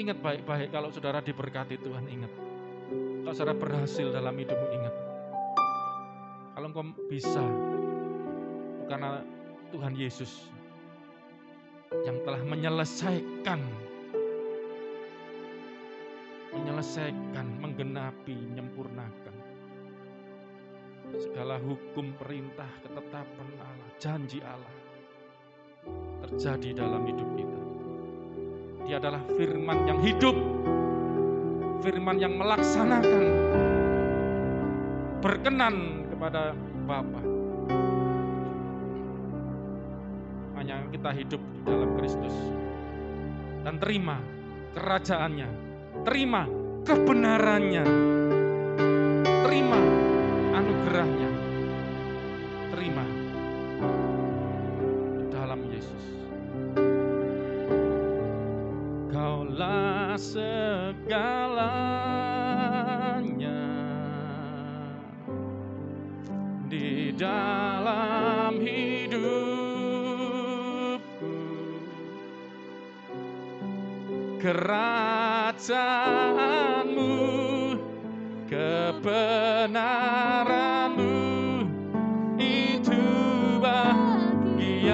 Ingat baik-baik kalau saudara diberkati Tuhan, ingat. Kalau saudara berhasil dalam hidupmu, ingat. Kalau engkau bisa, karena Tuhan Yesus yang telah menyelesaikan, menggenapi, menyempurnakan. segala hukum, perintah, ketetapan Allah, janji Allah terjadi dalam hidup kita. Dia adalah firman yang hidup, firman yang melaksanakan, berkenan kepada Bapa. Hanya kita hidup di dalam Kristus dan terima kerajaannya, terima kebenarannya, terima anugerahnya, terima di dalam Yesus. Kaulah segalanya di dalam hidupku, kerajaanmu, kebenaranmu, itu bagianku.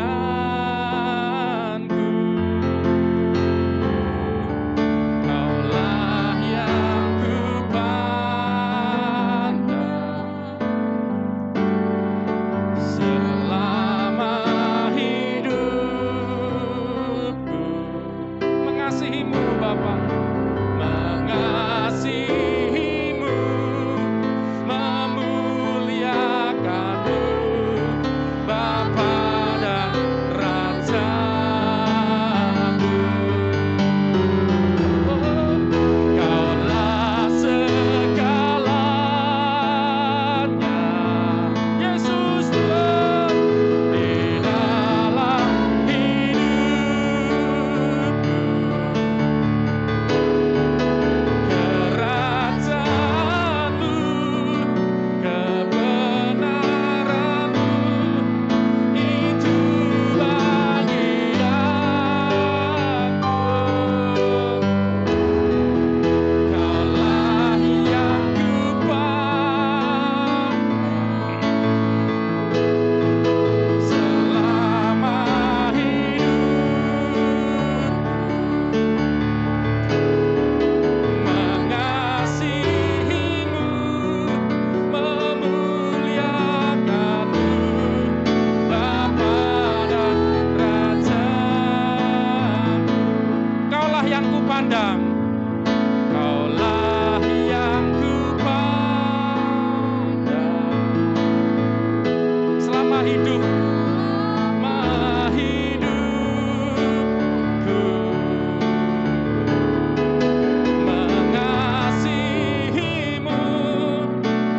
Kaulah yang kupandang selama hidupku. Mengasihimu Bapa, mengasihimu, memuliakanmu, Bapa dan Rajamu. Kaulah segalanya, Yesus Tuhan, di dalam hidupku, kerajaanmu, kebenaranmu, itu bagianku. Kaulah yang kupandang selama hidupku, mengasihimu, memuliakanmu, Bapa dan Rajamu. Kaulah yang kupandang, kaulah yang kupandang selama hidupku, mengasihimu,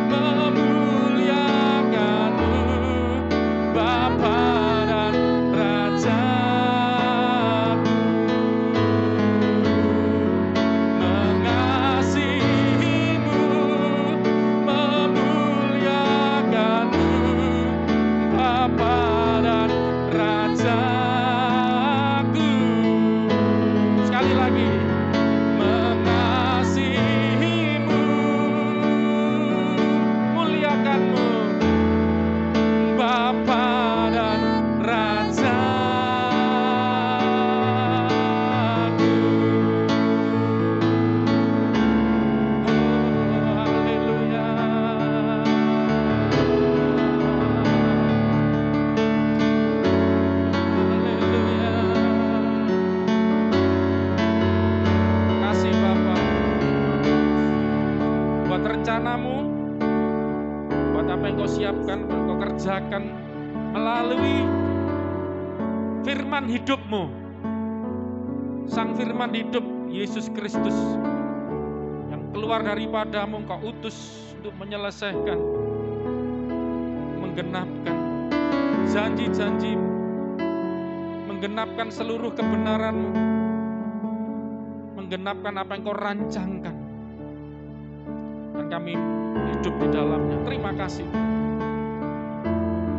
memuliakanmu, Bapa dan Rajamu. Mengasihimu, memuliakanmu, Bapa dan Rajaku. Sekali lagi, mengasihimu, muliakanmu, Bapa dan Rajaku. Oh, haleluya. Haleluya. Kasih Bapa buat rencanamu, buat apa yang kau siapkan, yang kau kerjakan melalui firman hidupmu, sang firman hidup Yesus Kristus yang keluar daripadamu, kau utus untuk menyelesaikan, menggenapkan janji-janjimu, menggenapkan seluruh kebenaranmu, menggenapkan apa yang kau rancangkan, dan kami hidup di dalamnya. Terima kasih.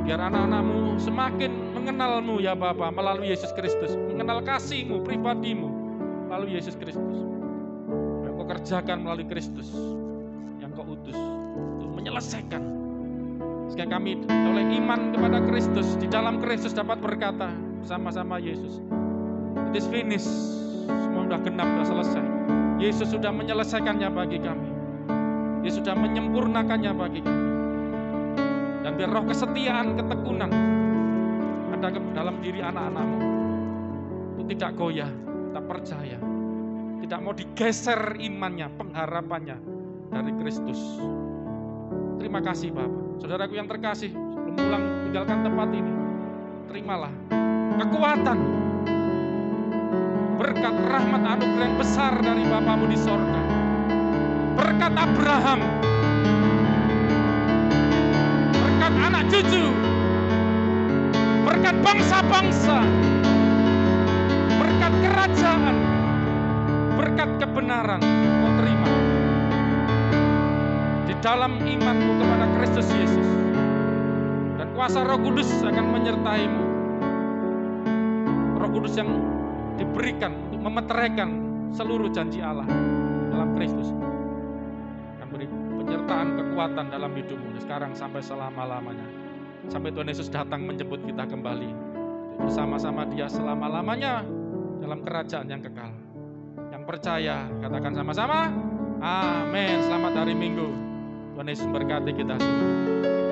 Biar anak-anakmu semakin mengenalmu ya Bapa melalui Yesus Kristus, mengenal kasih-Mu, pribadi-Mu melalui Yesus Kristus. Yang kau kerjakan melalui Kristus, yang kau utus untuk menyelesaikan. Sehingga kami oleh iman kepada Kristus, di dalam Kristus dapat berkata bersama-sama Yesus, it is finished. Semua sudah genap, sudah selesai. Yesus sudah menyelesaikannya bagi kami. Dia sudah menyempurnakannya bagi kami. Dan biar roh kesetiaan, ketekunan ada dalam diri anak-anakmu. Itu tidak goyah, tak percaya. Tidak mau digeser imannya, pengharapannya dari Kristus. Terima kasih Bapak. Saudaraku yang terkasih, sebelum pulang tinggalkan tempat ini, terimalah kekuatan, berkat rahmat anugerah yang besar dari Bapamu di sorga. Berkat Abraham, berkat anak cucu, berkat bangsa-bangsa, berkat kerajaan, berkat kebenaran, kau terima di dalam imanmu kepada Kristus Yesus. Dan kuasa Roh Kudus akan menyertaimu. Roh Kudus yang diberikan untuk memeteraikan seluruh janji Allah dalam Kristus. Akan beri penyertaan kekuatan dalam hidupmu sekarang sampai selama-lamanya. Sampai Tuhan Yesus datang menjemput kita kembali. Bersama-sama Dia selama-lamanya dalam kerajaan yang kekal. Yang percaya, katakan sama-sama, amin. Selamat hari Minggu. Tuhan Yesus memberkati kita semua.